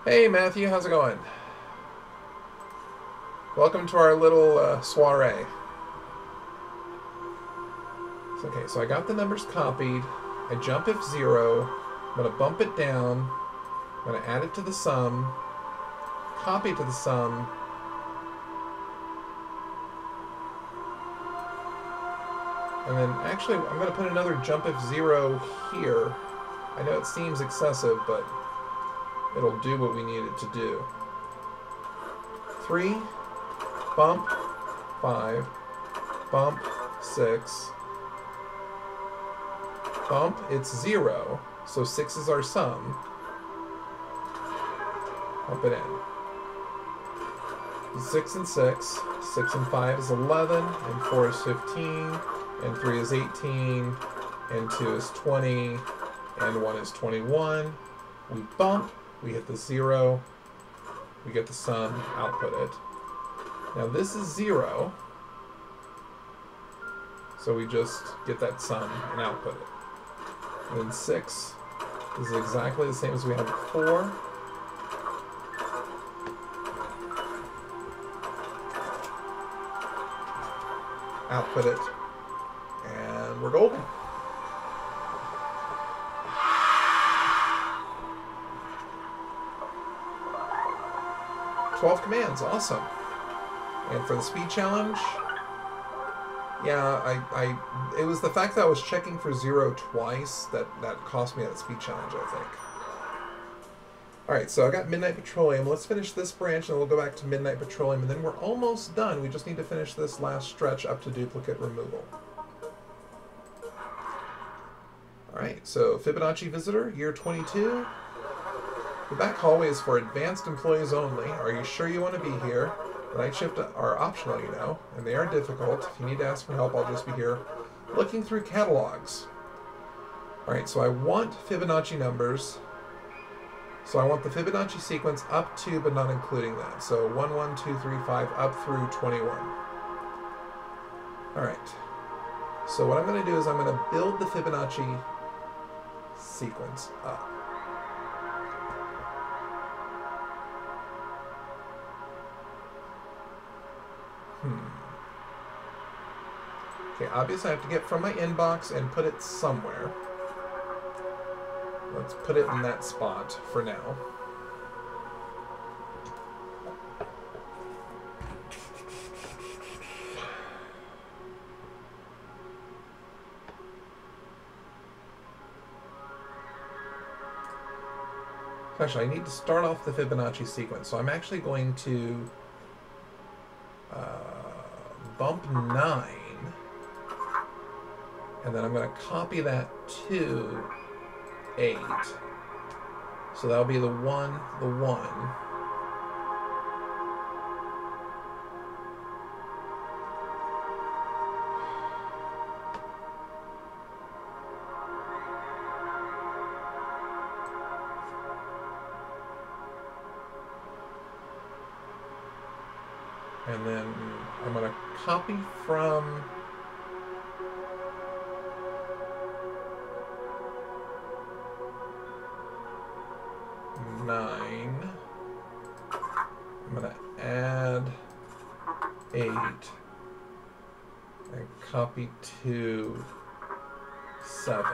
Hey Matthew, how's it going? Welcome to our little soiree. Okay, so I got the numbers copied. I jump if 0. I'm going to bump it down. I'm going to add it to the sum. Copy to the sum. And then actually I'm going to put another jump if 0 here. I know it seems excessive, but it'll do what we need it to do. 3, bump, 5, bump, 6, bump, it's 0, so 6 is our sum. Bump it in. 6 and 6, 6 and 5 is 11, and 4 is 15, and 3 is 18, and 2 is 20, and 1 is 21. We bump, we hit the 0, we get the sum, output it. Now this is 0, so we just get that sum and output it. And then 6 is exactly the same as we had before. Output it, and we're golden. .12 commands, awesome. And for the speed challenge, Yeah, it was the fact that I was checking for 0 twice that cost me that speed challenge, I think. Alright, so I got Midnight Petroleum. Let's finish this branch and we'll go back to Midnight Petroleum, and then we're almost done. We just need to finish this last stretch up to duplicate removal. Alright, so Fibonacci Visitor, year 22. The back hallway is for advanced employees only. Are you sure you want to be here? The night shift are optional, you know, and they are difficult. If you need to ask for help, I'll just be here looking through catalogs. Alright, so I want Fibonacci numbers. So I want the Fibonacci sequence up to, but not including that. So 1, 1, 2, 3, 5, up through 21. Alright. So what I'm going to do is I'm going to build the Fibonacci sequence up. Okay, obviously I have to get from my inbox and put it somewhere. Let's put it in that spot for now. Actually, I need to start off the Fibonacci sequence, so I'm actually going to bump 9, and then I'm going to copy that to 8. So that'll be the 1, the 1. And then I'm going to copy from nine. I'm going to add 8 and copy to 7.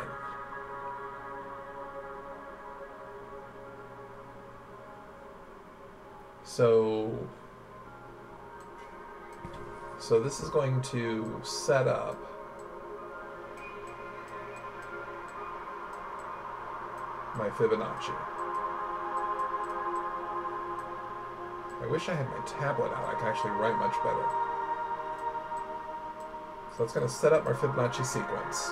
So this is going to set up my Fibonacci. I wish I had my tablet out. I could actually write much better. So it's going to set up my Fibonacci sequence.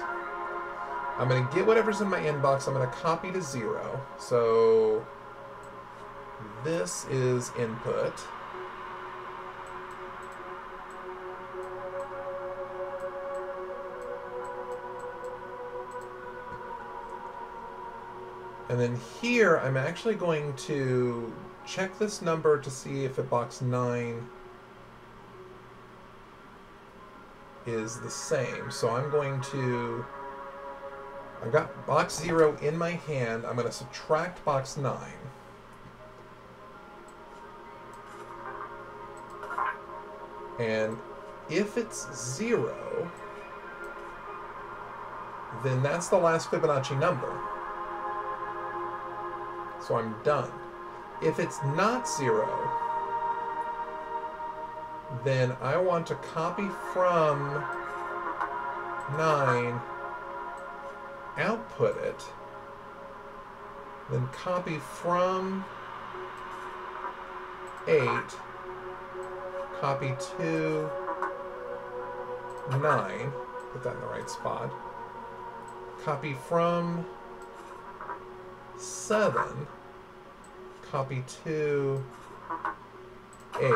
I'm going to get whatever's in my inbox. I'm going to copy to 0. So this is input. And then here, I'm actually going to check this number to see if at box 9 is the same. So I'm going to, I've got box 0 in my hand. I'm going to subtract box 9. And if it's 0, then that's the last Fibonacci number. So I'm done. If it's not 0, then I want to copy from 9, output it, then copy from 8, copy to 9, put that in the right spot, copy from 7, copy to 8,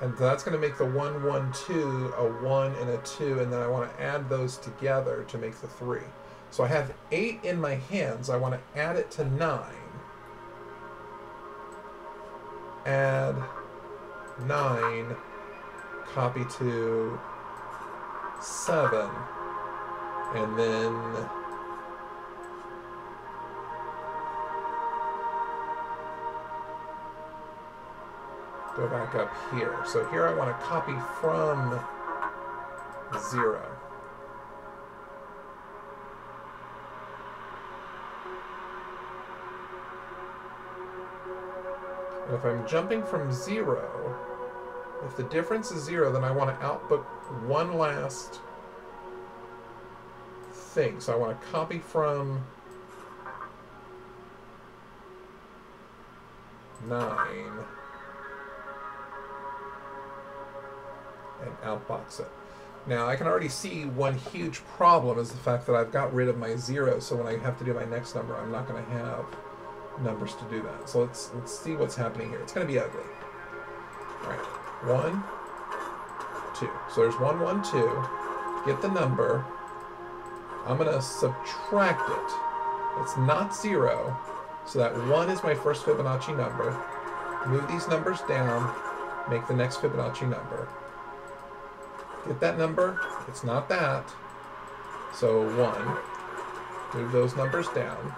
and that's going to make the 1, 1, 2 a 1 and a 2, and then I want to add those together to make the 3. So I have 8 in my hands. I want to add it to 9. Add 9, copy to 7, and then go back up here. So here I want to copy from 0. And if I'm jumping from 0, if the difference is 0, then I want to output one last thing. So I want to copy from 9 and outbox it. Now I can already see one huge problem is the fact that I've got rid of my 0, so when I have to do my next number, I'm not going to have numbers to do that. So let's see what's happening here. It's going to be ugly. All right, 1, 2. So there's 1, 1, 2. Get the number. I'm going to subtract it. It's not 0, so that 1 is my first Fibonacci number. Move these numbers down, make the next Fibonacci number. Get that number. It's not that. So 1. Move those numbers down.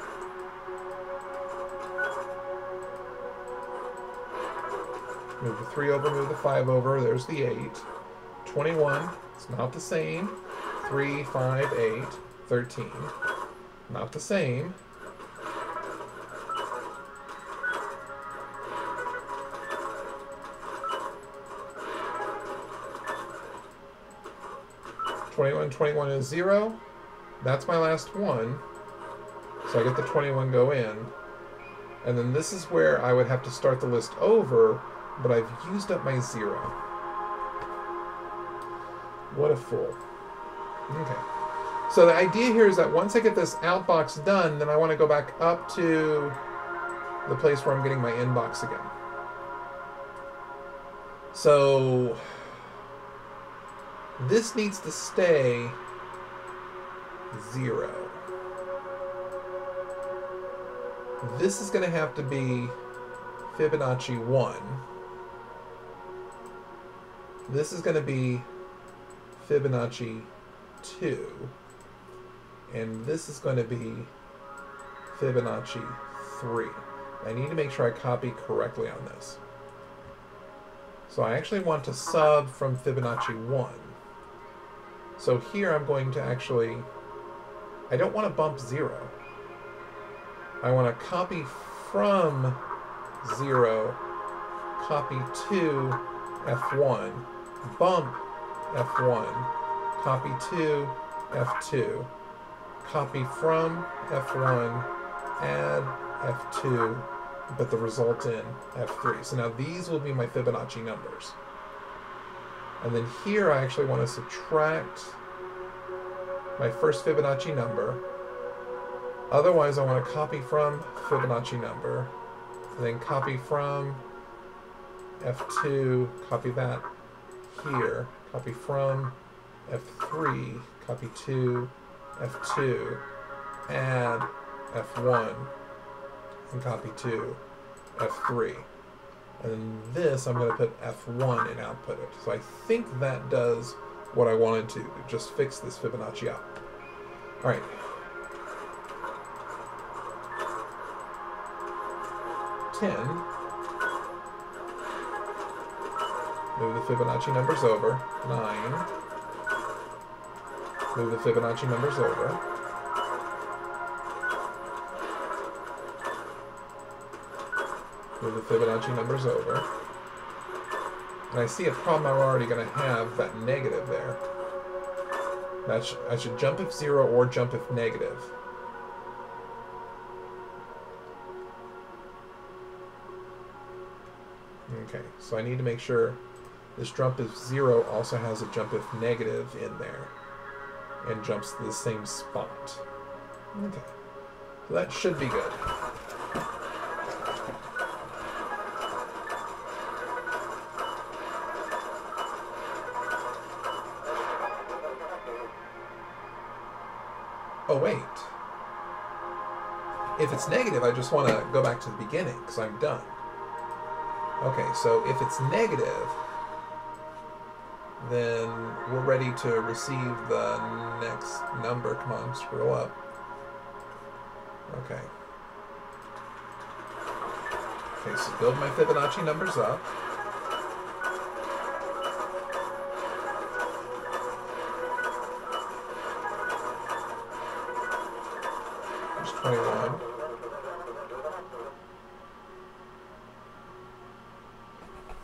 Move the 3 over, move the 5 over. There's the 8. 21. It's not the same. 3, 5, 8, 13. Not the same. Twenty-one is 0. That's my last one. So I get the 21 go in. And then this is where I would have to start the list over, but I've used up my 0. What a fool. Okay. So the idea here is that once I get this outbox done, then I want to go back up to the place where I'm getting my inbox again. So this needs to stay 0. This is going to have to be Fibonacci 1. This is going to be Fibonacci 2. And this is going to be Fibonacci 3. I need to make sure I copy correctly on this. So I actually want to sub from Fibonacci 1. So here I'm going to actually, I don't want to bump 0. I want to copy from 0, copy to F1, bump F1, copy to F2, copy from F1, add F2, but the result in F3. So now these will be my Fibonacci numbers. And then here I actually want to subtract my first Fibonacci number. Otherwise I want to copy from Fibonacci number, and then copy from F2, copy that here, copy from F3, copy to F2, add F1, and copy to F3. And then this, I'm going to put F1 and output it. So I think that does what I wanted to just fix this Fibonacci out. All right. Move the Fibonacci numbers over. 9. Move the Fibonacci numbers over. Move the Fibonacci numbers over. And I see a problem I'm already going to have, that negative there. I should jump if 0 or jump if negative. Okay, so I need to make sure this jump if 0 also has a jump if negative in there and jumps to the same spot. Okay, so that should be good. Oh wait, if it's negative I just want to go back to the beginning because I'm done. Okay, so if it's negative, then we're ready to receive the next number. Come on, scroll up. Okay. Okay, so build my Fibonacci numbers up. There's 21.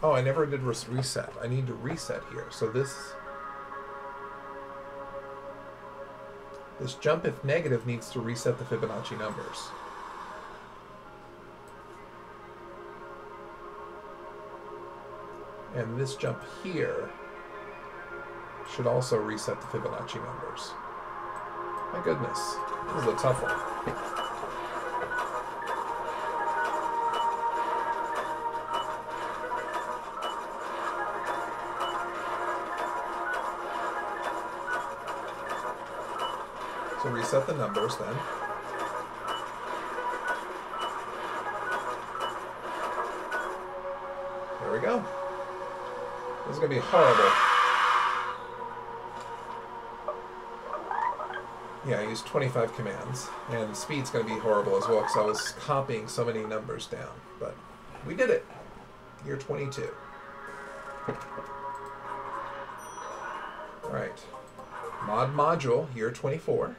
Oh, I never did reset. I need to reset here. So this This jump, if negative, needs to reset the Fibonacci numbers. And this jump here should also reset the Fibonacci numbers. My goodness, this is a tough one. So reset the numbers then. There we go. This is going to be horrible. Yeah, I used 25 commands, and speed's going to be horrible as well because I was copying so many numbers down. But we did it. Year 22. All right. Mod module, year 24.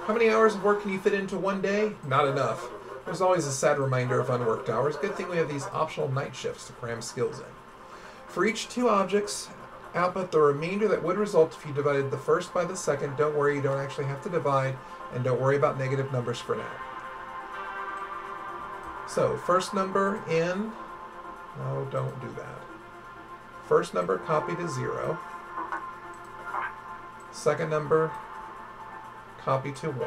How many hours of work can you fit into one day? Not enough. There's always a sad reminder of unworked hours. Good thing we have these optional night shifts to cram skills in. For each 2 objects, output the remainder that would result if you divided the first by the second. Don't worry, you don't actually have to divide, and don't worry about negative numbers for now. So, first number in... No, don't do that. First number, copy to 0. Second number, copy to 1.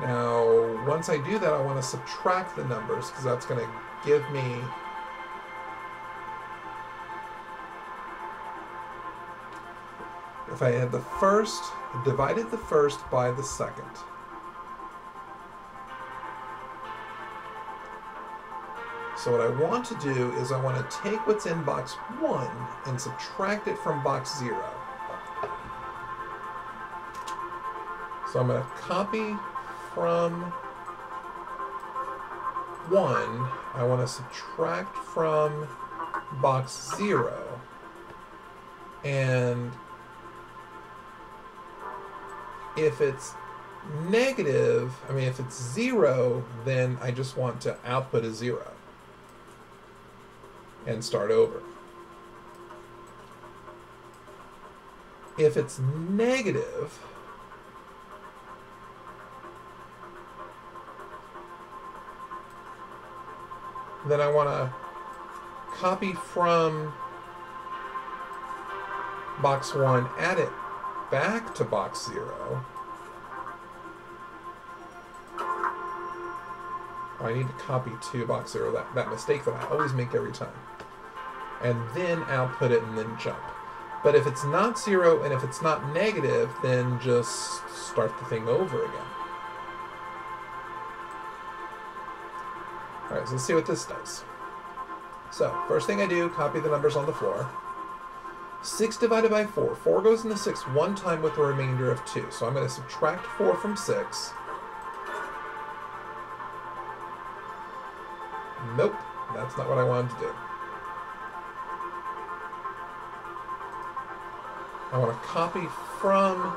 Now, once I do that, I want to subtract the numbers, because that's going to give me... If I had the first, divided the first by the second. So what I want to do is I want to take what's in box 1 and subtract it from box 0. So I'm going to copy from 1. I want to subtract from box 0. And if it's negative, if it's 0, then I just want to output a 0 and start over. If it's negative, then I want to copy from box 1, add it back to box 0. I need to copy to box 0, that mistake that I always make every time. And then output it and then jump. But if it's not 0 and if it's not negative, then just start the thing over again. Alright, so let's see what this does. So, first thing I do, copy the numbers on the floor. 6 divided by 4. 4 goes into 6 one time with a remainder of 2. So I'm going to subtract 4 from 6. Nope, that's not what I wanted to do. I want to copy from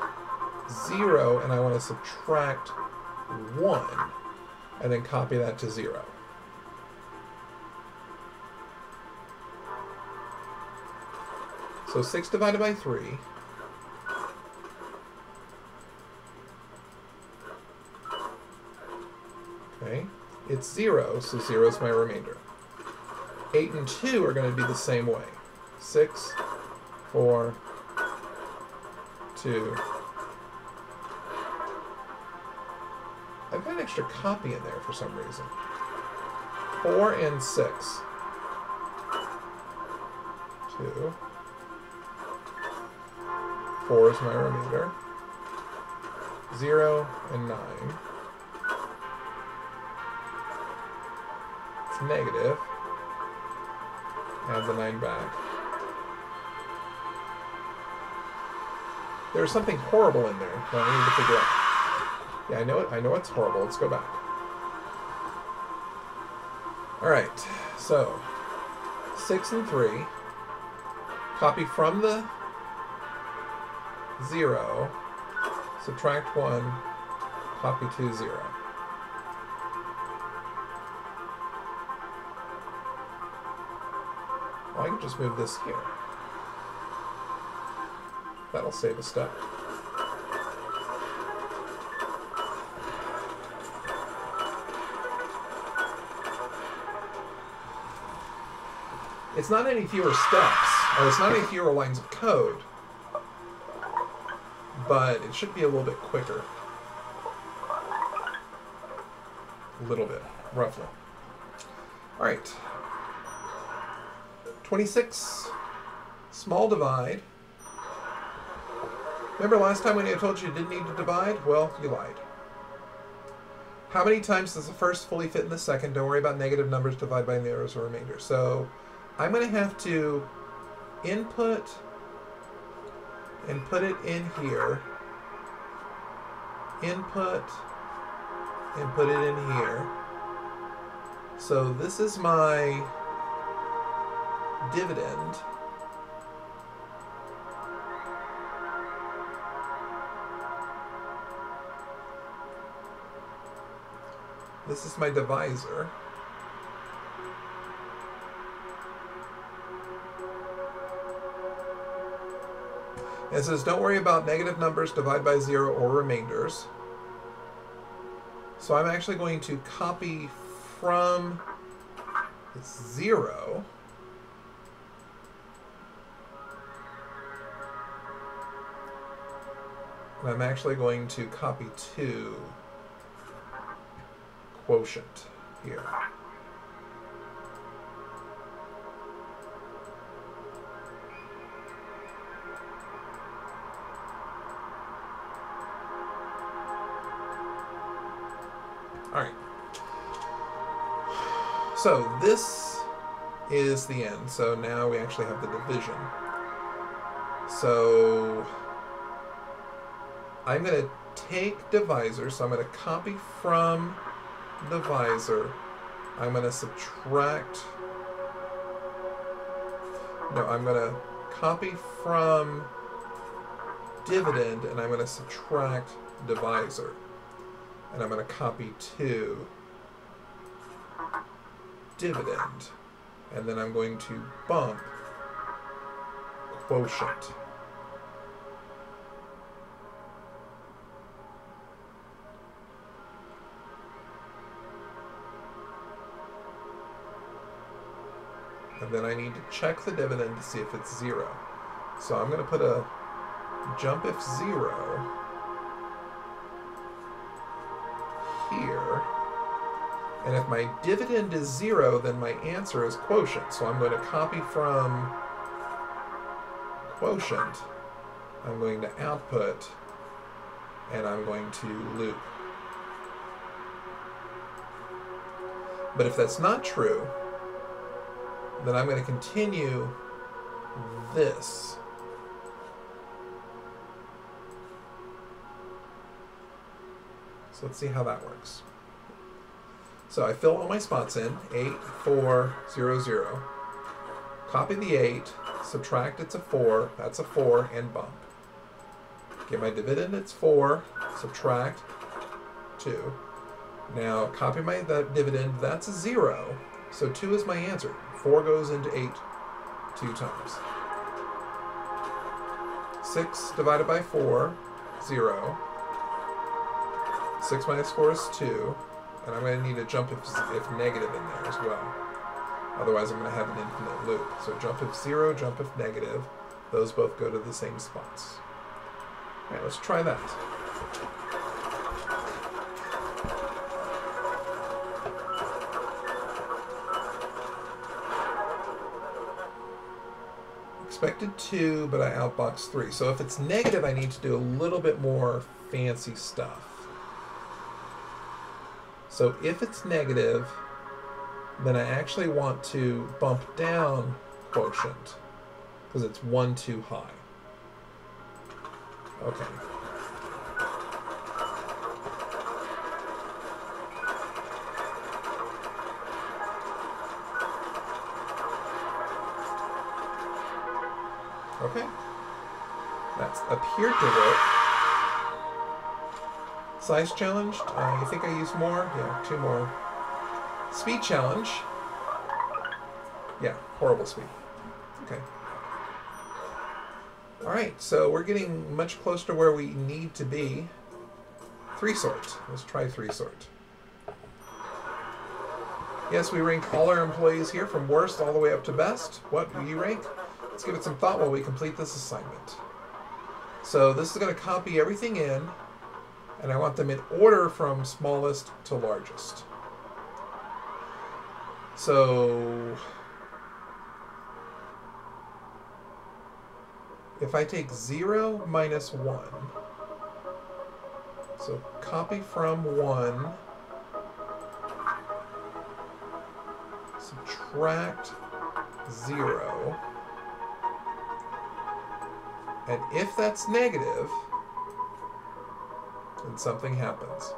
0 and I want to subtract 1 and then copy that to 0. So 6 divided by 3. Okay, it's 0, so 0 is my remainder. 8 and 2 are going to be the same way. 6, 4, 2. I've got an extra copy in there for some reason. 4 and 6. 2. 4 is my remainder. 0 and 9. It's negative. Add the 9 back. There's something horrible in there that I need to figure out. Yeah, I know it. I know it's horrible. Let's go back. Alright, so 6 and 3. Copy from the 0, subtract 1, copy to 0. Well, I can just move this here. That'll save a step. It's not any fewer steps, or it's not any fewer lines of code, but it should be a little bit quicker. A little bit, roughly. All right. 26, small divide. Remember last time when I told you didn't need to divide? Well, you lied. How many times does the first fully fit in the second? Don't worry about negative numbers, divide by zeros or remainder. So I'm going to have to input and put it in here. Input and put it in here. So this is my dividend. This is my divisor. And it says, don't worry about negative numbers, divide by zero, or remainders. So I'm actually going to copy from 0. And I'm actually going to copy to quotient here. All right. So this is the end. So now we actually have the division. So I'm going to take divisor. So I'm going to copy from divisor. I'm going to subtract. No, I'm going to copy from dividend, and I'm going to subtract divisor. And I'm going to copy to dividend. And then I'm going to bump quotient. And then I need to check the dividend to see if it's 0. So I'm going to put a jump if 0 here. And if my dividend is 0, then my answer is quotient. So I'm going to copy from quotient. I'm going to output, and I'm going to loop. But if that's not true, then I'm going to continue this. So let's see how that works. So I fill all my spots in, 8, 4, 0, 0. Copy the 8, subtract it's a 4, that's a 4, and bump. Get my dividend, it's 4, subtract 2. Now copy my dividend, that's a 0, so 2 is my answer. 4 goes into 8 2 times. 6 divided by 4, 0. 6 minus 4 is 2. And I'm going to need a jump if negative in there as well. Otherwise I'm going to have an infinite loop. So jump if 0, jump if negative. Those both go to the same spots. All right, let's try that. Expected 2, but I outbox 3. So if it's negative, I need to do a little bit more fancy stuff. So if it's negative, then I actually want to bump down quotient because it's 1 too high. Okay. Okay. That's appeared to work. Size challenge, I think I used more. Yeah, 2 more. Speed challenge. Yeah, horrible speed. Okay. Alright, so we're getting much closer to where we need to be. 3 sort. Let's try 3 sort. Yes, we rank all our employees here from worst all the way up to best. What do you rank? Let's give it some thought while we complete this assignment. So this is going to copy everything in, and I want them in order from smallest to largest. So if I take 0 minus 1, so copy from 1, subtract 0, and if that's negative, then something happens.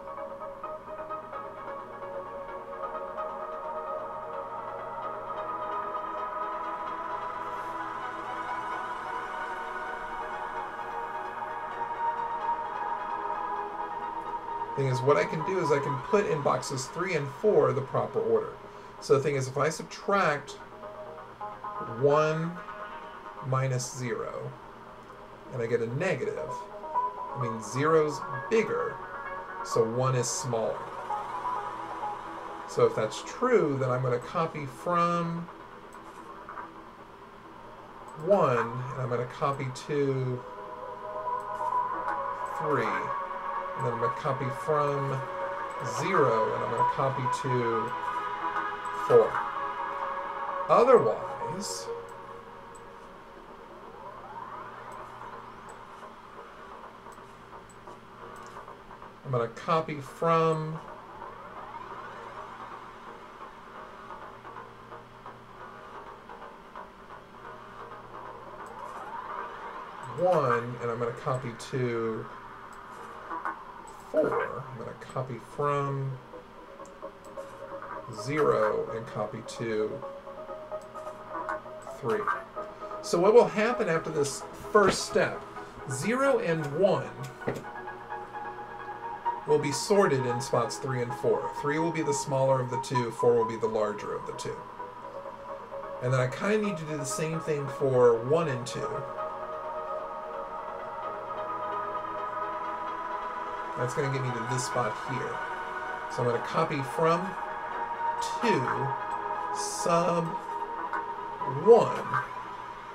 Thing is, what I can do is I can put in boxes 3 and 4 the proper order. So the thing is, if I subtract 1 minus 0, and I get a negative, I mean 0's bigger, so 1 is smaller. So if that's true, then I'm going to copy from 1, and I'm going to copy to 3. And then I'm going to copy from 0, and I'm going to copy to 4. Otherwise, I'm going to copy from 1, and I'm going to copy to 4. I'm going to copy from 0 and copy to 3. So what will happen after this first step? 0 and 1 will be sorted in spots 3 and 4. 3 will be the smaller of the two, 4 will be the larger of the two. And then I kind of need to do the same thing for 1 and 2. That's going to get me to this spot here. So I'm going to copy from 2, sub 1,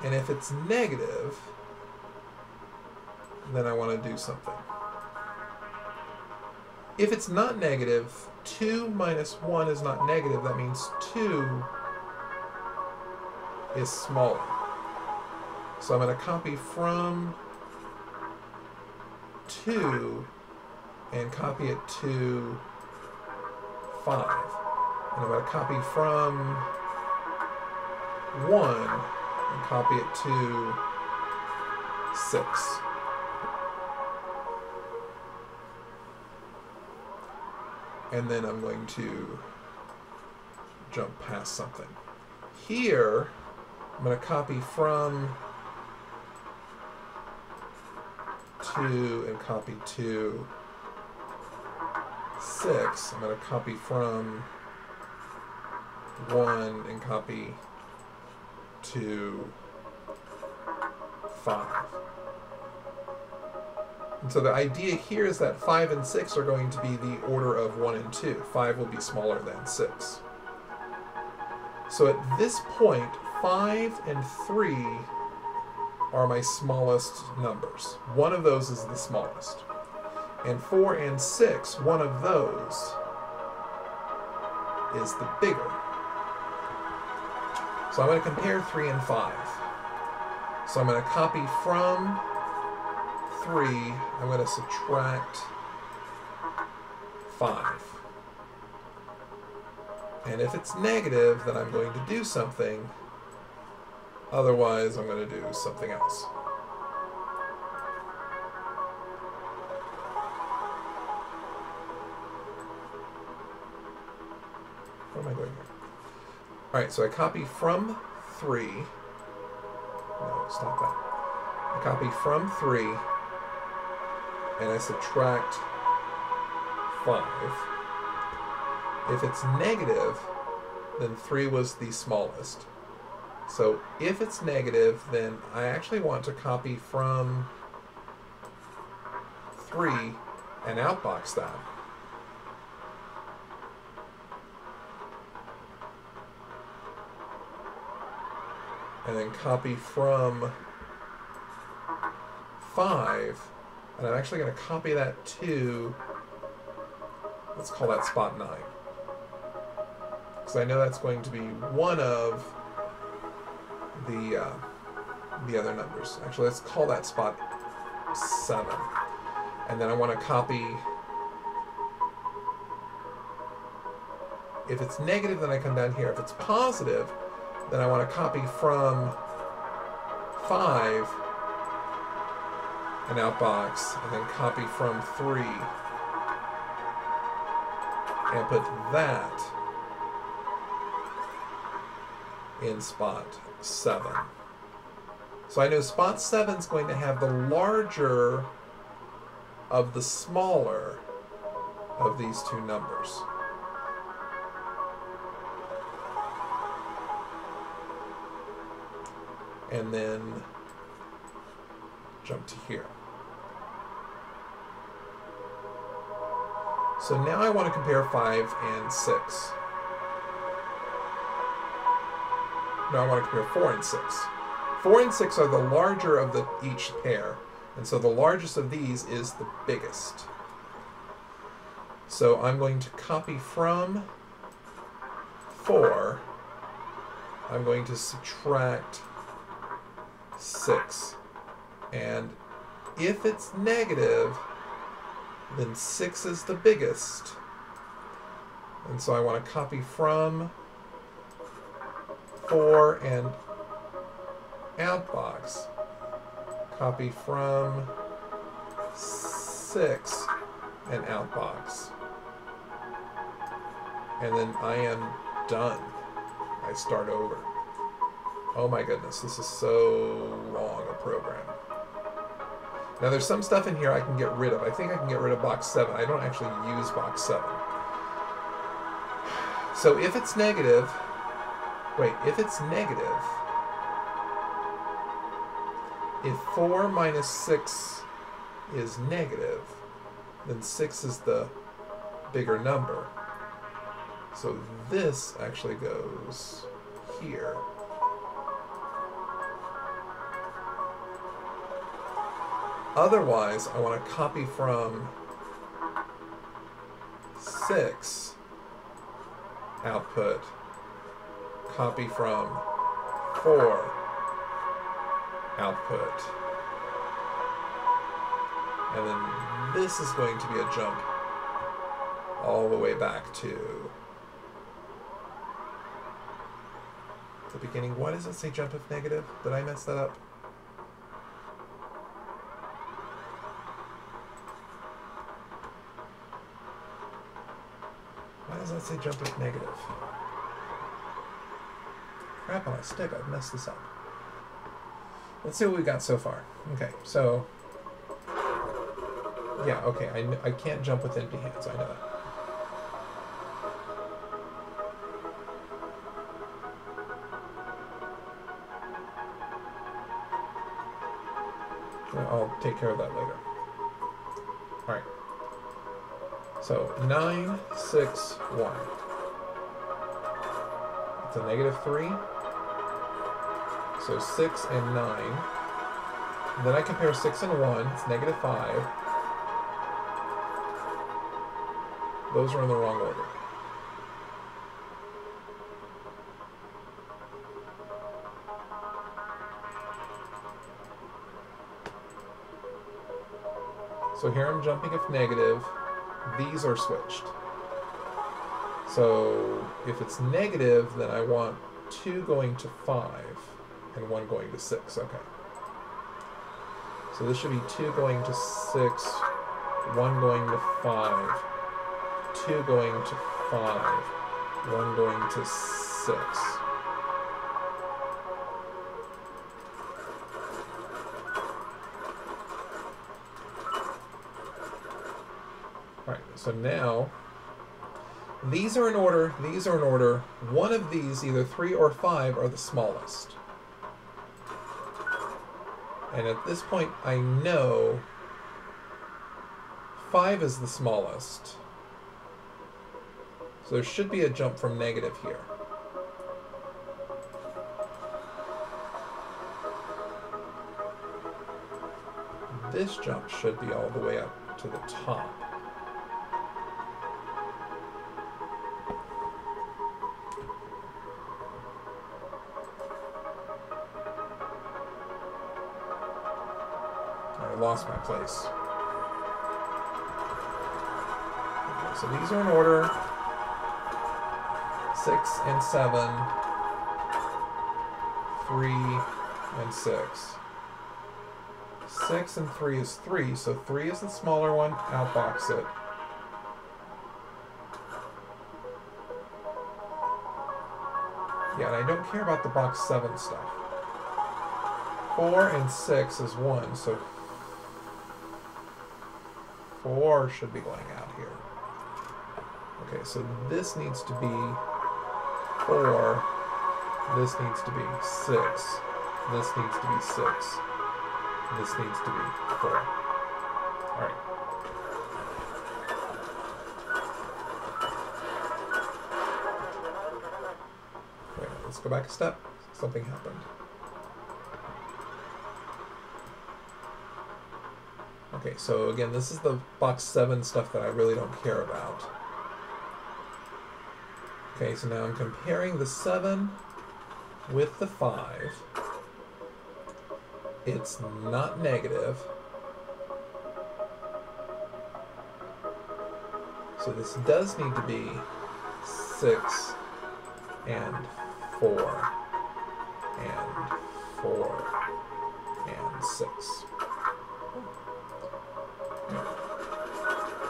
and if it's negative, then I want to do something. If it's not negative, 2 minus 1 is not negative. That means 2 is smaller. So I'm going to copy from 2 and copy it to 5. And I'm going to copy from 1 and copy it to 6. And then I'm going to jump past something. Here, I'm going to copy from 2 and copy to 6. I'm going to copy from 1 and copy to 5. And so the idea here is that 5 and 6 are going to be the order of 1 and 2. 5 will be smaller than 6. So at this point, 5 and 3 are my smallest numbers. One of those is the smallest. And 4 and 6, one of those is the bigger. So I'm going to compare 3 and 5. So I'm going to copy from 3, I'm going to subtract 5. And if it's negative, then I'm going to do something. Otherwise, I'm going to do something else. What am I doing here? Alright, so I copy from 3. No, stop that. I copy from 3, and I subtract 5. If it's negative, then 3 was the smallest. So if it's negative, then I actually want to copy from 3 and outbox that. And then copy from 5, and I'm actually going to copy that to, let's call that spot 9. Because I know that's going to be one of the other numbers. Actually, let's call that spot 7. And then I want to copy, if it's negative, then I come down here. If it's positive, then I want to copy from 5 an outbox, and then copy from 3 and put that in spot 7. So I know spot 7 is going to have the larger of the smaller of these two numbers. And then jump to here. So now I want to compare 5 and 6. No, I want to compare 4 and 6. 4 and 6 are the larger of each pair, and so the largest of these is the biggest. So I'm going to copy from 4. I'm going to subtract 6. And if it's negative, then 6 is the biggest. And so I want to copy from 4 and outbox. Copy from 6 and outbox. And then I am done. I start over. Oh my goodness, this is so long a program. Now there's some stuff in here I can get rid of. I think I can get rid of box 7. I don't actually use box 7. So if it's negative, if 4 minus 6 is negative, then 6 is the bigger number. So this actually goes here. Otherwise, I want to copy from 6 output, copy from 4 output, and then this is going to be a jump all the way back to the beginning. Why does it say jump if negative? Did I mess that up? Why does that say jump if negative? Crap on a stick, I've messed this up. Let's see what we got so far. Okay, so... yeah, okay, I can't jump with empty hands, I know that. I'll take care of that later. Alright. So, 9, 6, 1. It's a negative 3. So 6 and 9. Then I compare 6 and 1. It's negative 5. Those are in the wrong order. So here I'm jumping if negative. These are switched. So if it's negative, then I want 2 going to 5 and 1 going to 6. Okay. So this should be 2 going to 6, 1 going to 5, 2 going to 5, 1 going to 6. Alright, so now these are in order, these are in order. One of these, either 3 or 5, are the smallest. And at this point, I know 5 is the smallest. So there should be a jump from negative here. This jump should be all the way up to the top. I lost my place. Okay, so these are in order. 6 and 7. 3 and 6. 6 and 3 is 3, so 3 is the smaller one, outbox it. Yeah, and I don't care about the box 7 stuff. 4 and 6 is 1, so 4 should be going out here. Okay, so this needs to be 4, this needs to be 6, this needs to be 6. This needs to be 4. Alright. Wait, let's go back a step. Something happened. Okay, so again, this is the box 7 stuff that I really don't care about. Okay, so now I'm comparing the 7 with the 5. It's not negative. So this does need to be 6 and 4 and 4 and 6.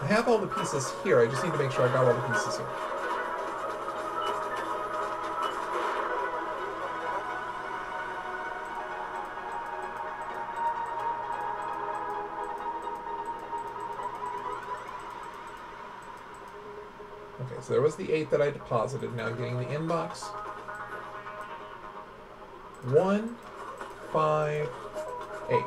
I have all the pieces here. I just need to make sure I got all the pieces here. So there was the 8 that I deposited. Now I'm getting the inbox. 1, 5, 8.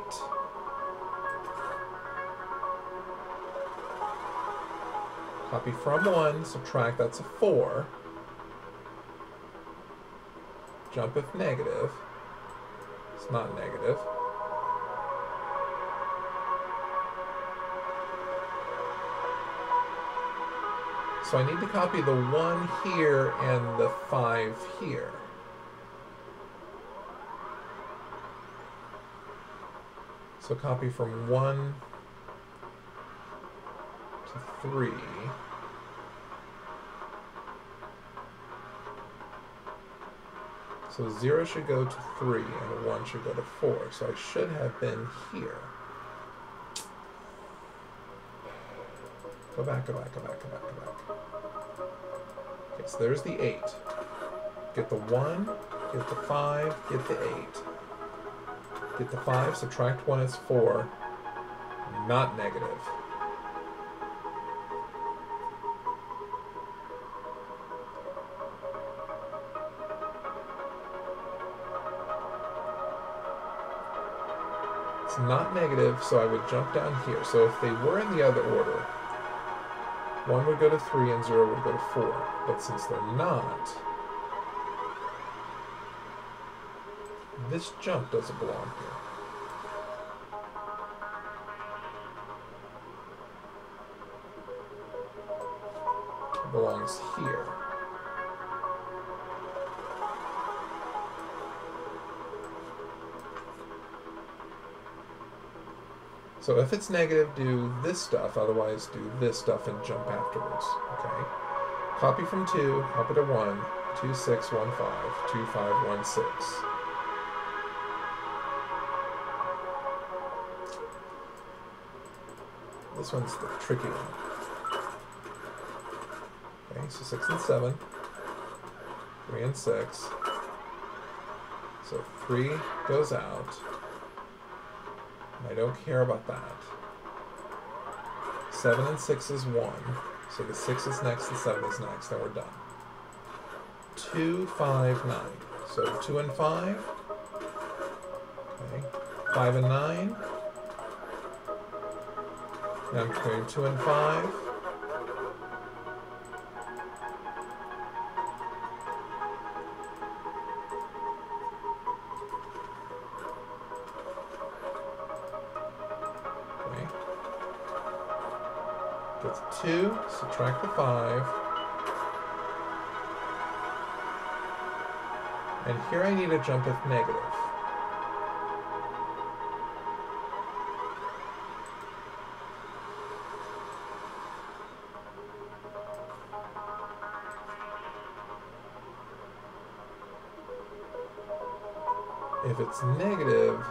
Copy from 1, subtract, that's a 4. Jump if negative. It's not negative. So I need to copy the 1 here and the 5 here. So copy from 1 to 3. So 0 should go to 3 and 1 should go to 4. So I should have been here. Go back, go back, go back, go back, go back. Okay, so there's the 8. Get the 1, get the 5, get the 8. Get the 5, subtract 1 is 4. Not negative. It's not negative, so I would jump down here. So if they were in the other order, 1 would go to 3 and 0 would go to 4. But since they're not, this jump doesn't belong here. It belongs here. So if it's negative, do this stuff, otherwise do this stuff and jump afterwards, okay? Copy from 2, copy to 1, 2, 6, 1, 5, 2, 5, 1, 6. This one's the tricky one. Okay, so 6 and 7, 3 and 6. So 3 goes out. I don't care about that. 7 and 6 is 1. So the 6 is next, the 7 is next, then we're done. 2, 5, 9. So 2 and 5. Okay. 5 and 9. Now I'm comparing 2 and 5. Okay. Get the 2, subtract the 5. And here I need a jump if negative. If it's negative,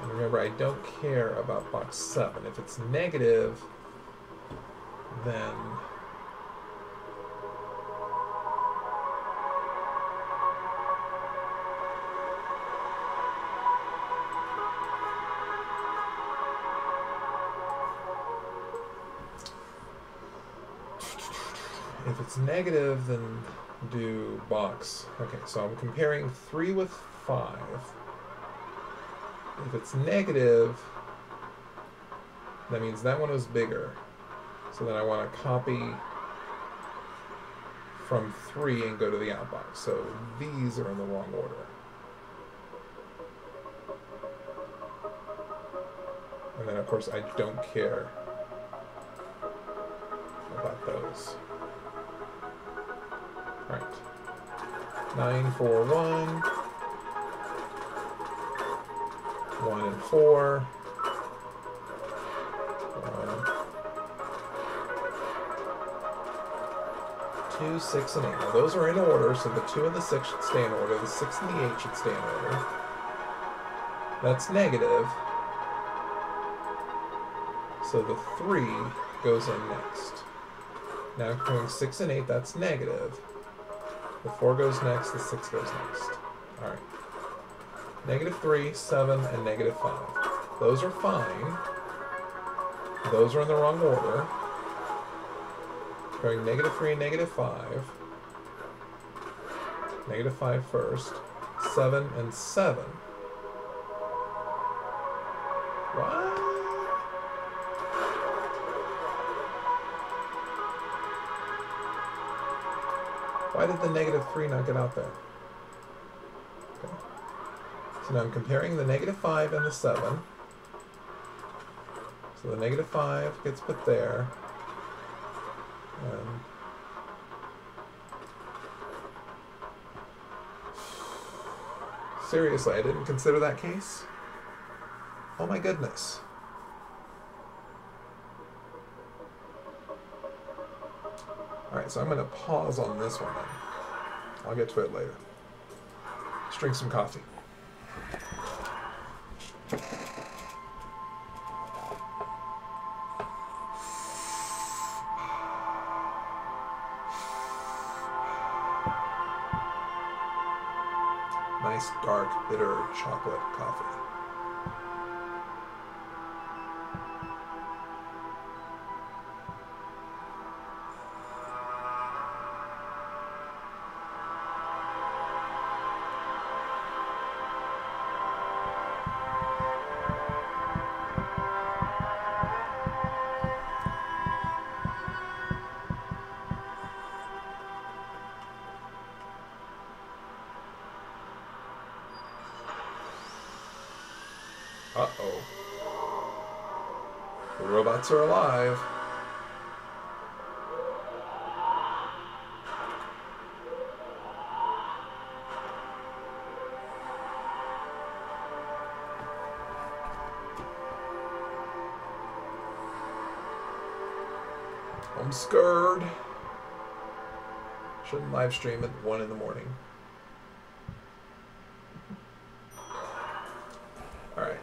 and remember I don't care about box 7. If it's negative, then if it's negative, then do box. Okay, so I'm comparing 3 with 5. If it's negative, that means that one was bigger. So then I want to copy from 3 and go to the outbox. So these are in the wrong order. And then of course I don't care about those. Alright. 9, 4, 1. 1 and 4. 1. 2, 6, and 8. Now those are in order, so the 2 and the 6 should stay in order. The 6 and the 8 should stay in order. That's negative. So the 3 goes in next. Now I'm going 6 and 8, that's negative. The 4 goes next, the 6 goes next. Alright. Negative 3, 7, and negative 5. Those are fine. Those are in the wrong order. Going negative 3 and negative 5. Negative 5 first. 7 and 7. What? Why did the negative 3 not get out there? Okay. So now I'm comparing the negative 5 and the 7. So the negative 5 gets put there. And seriously, I didn't consider that case? Oh my goodness. Alright, so I'm going to pause on this one then. I'll get to it later. Let's drink some coffee. Nice, dark, bitter chocolate coffee. Uh-oh. The robots are alive. I'm scared. Shouldn't live stream at 1 in the morning. Alright.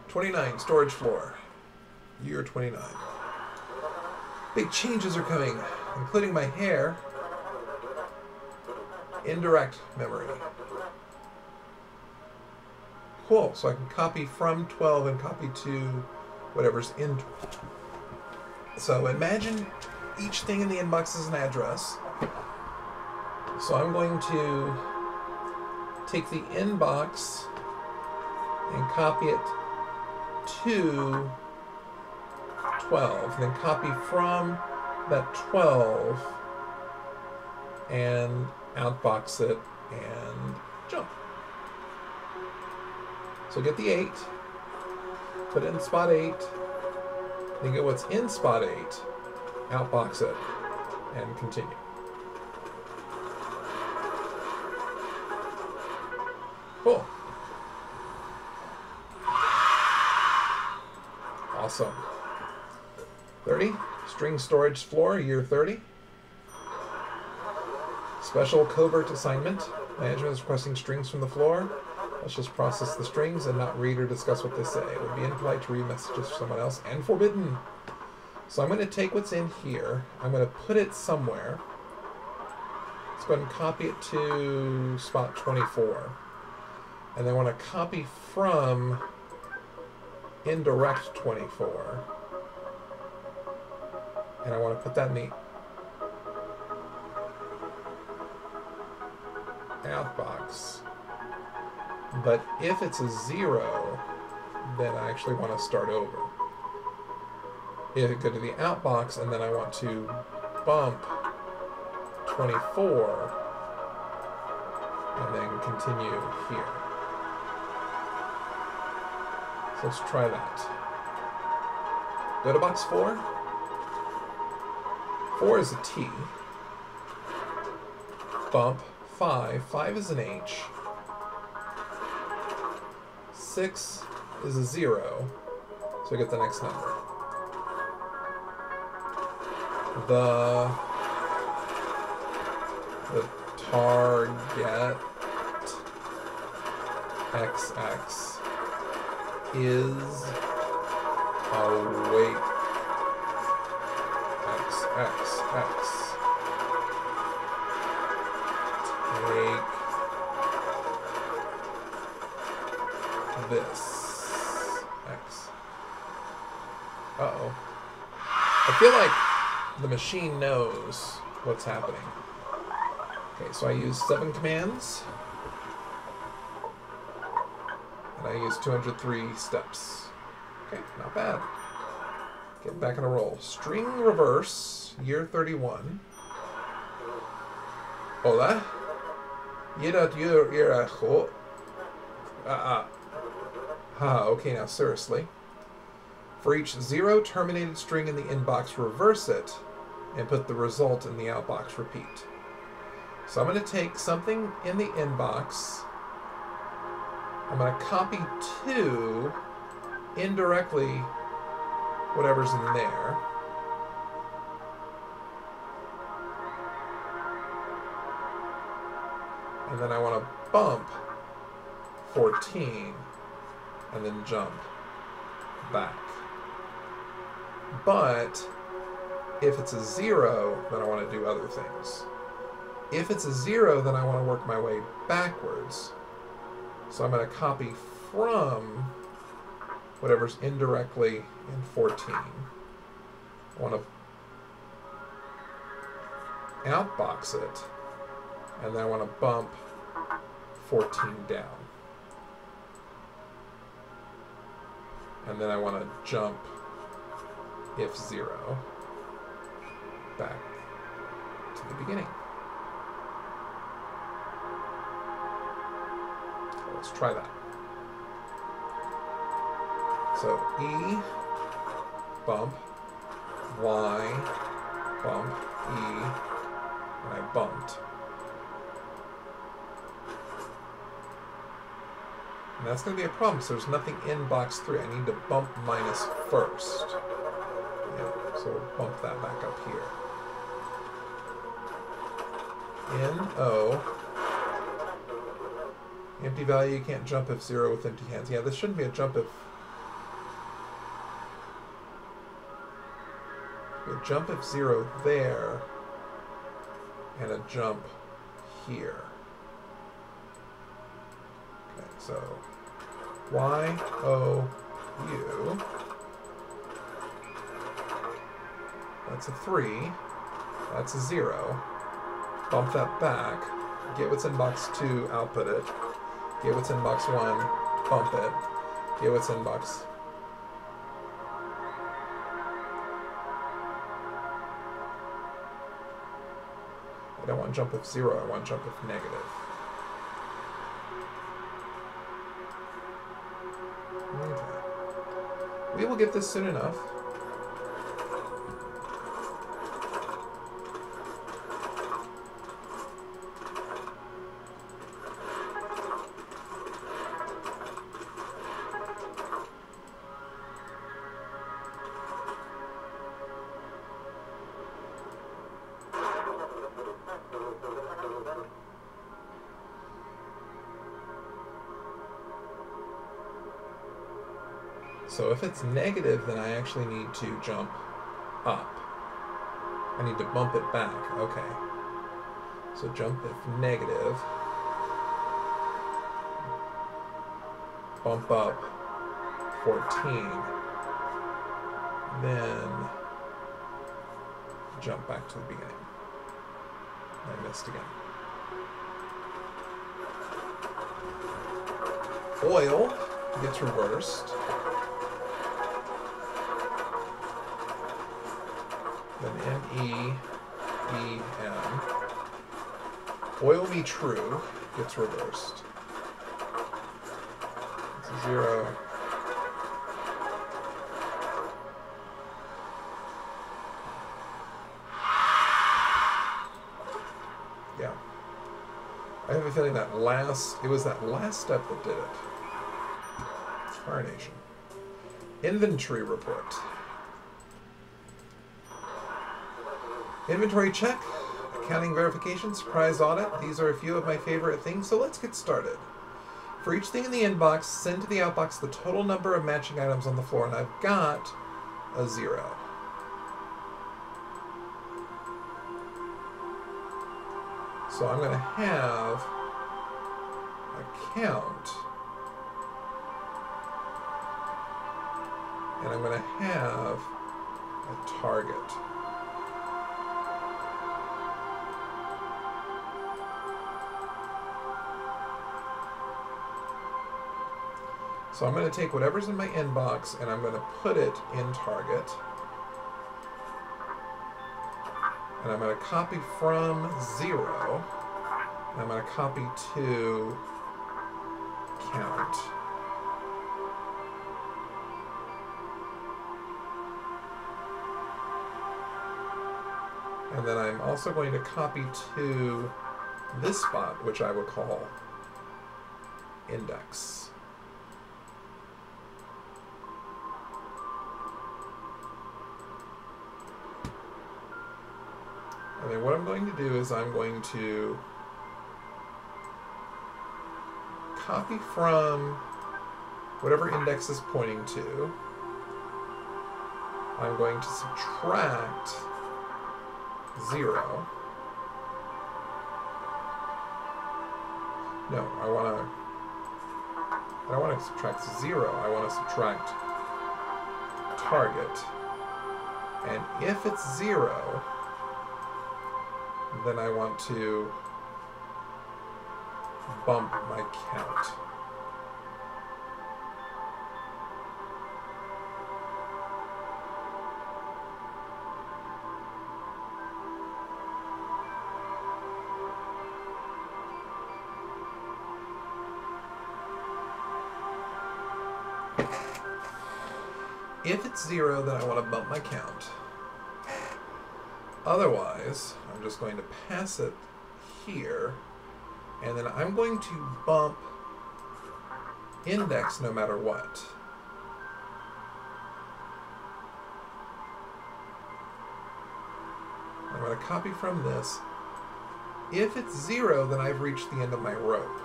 29, storage floor. Year 29. Big changes are coming, including my hair. Indirect memory. Cool, so I can copy from 12 and copy to whatever's in 12. So imagine each thing in the inbox is an address. So I'm going to take the inbox and copy it to 12. And then copy from that 12 and outbox it and jump. So get the 8, put it in spot 8, then get what's in spot 8, outbox it, and continue. Cool. Awesome. 30, string storage floor, year 30. Special covert assignment. Management is requesting strings from the floor. Let's just process the strings and not read or discuss what they say. It would be impolite to read messages for someone else, and forbidden. So I'm going to take what's in here. I'm going to put it somewhere. Let's go ahead and copy it to spot 24. And then I want to copy from indirect 24. And I want to put that in the outbox. But if it's a 0, then I actually want to start over. If I go to the outbox and then I want to bump 24 and then continue here. So let's try that. Go to box 4. 4 is a T. Bump 5. 5 is an H. 6 is a 0. So I get the next number. The target XX is await XXX. Take this X. Uh-oh. I feel like the machine knows what's happening. Okay, so I use 7 commands. And I use 203 steps. Okay, not bad. Getting back on a roll. String reverse, year 31. Hola. You're a ho. Okay, now seriously. For each 0 terminated string in the inbox, reverse it and put the result in the outbox. Repeat. So I'm going to take something in the inbox. I'm going to copy to indirectly whatever's in there. And then I want to bump 14 and then jump back. But if it's a 0, then I want to do other things. If it's a 0, then I want to work my way backwards. So I'm going to copy from whatever's indirectly in 14. I want to outbox it, and then I want to bump 14 down. And then I want to jump if 0 back to the beginning. So let's try that. So E, bump, Y, bump, E, and I bumped. And that's going to be a problem, so there's nothing in box 3. I need to bump minus first. Yeah, so we'll bump that back up here. In O. Empty value, you can't jump if 0 with empty hands. Yeah, this shouldn't be a jump if... A jump if 0 there, and a jump here. Okay, so Y, O, U. That's a 3. That's a 0. Bump that back. Get what's in box 2, output it. Get what's in box 1, bump it. Get what's in box... I don't want jump if 0, I want jump if negative. Okay. We will get this soon enough. So if it's negative, then I actually need to jump up. I need to bump it back. Okay. So jump if negative. Bump up 14. Then jump back to the beginning. I missed again. Oil gets reversed. Then M-E-E-M. Oil me true gets reversed. It's 0. Yeah. I have a feeling it was that last step that did it. Fire Nation. Inventory report. Inventory check, accounting verification, surprise audit. These are a few of my favorite things, so let's get started. For each thing in the inbox, send to the outbox the total number of matching items on the floor, and I've got a 0. So I'm going to have a count, and I'm going to have a target. So I'm going to take whatever's in my inbox and I'm going to put it in target. And I'm going to copy from 0. And I'm going to copy to count. And then I'm also going to copy to this spot, which I will call index. And then what I'm going to do is I'm going to copy from whatever index is pointing to. I'm going to subtract 0. No, I don't want to subtract 0. I want to subtract target. And if it's 0, then I want to bump my count. If it's 0, then I want to bump my count. Otherwise, I'm just going to pass it here, and then I'm going to bump index no matter what. I'm going to copy from this. If it's 0, then I've reached the end of my rope.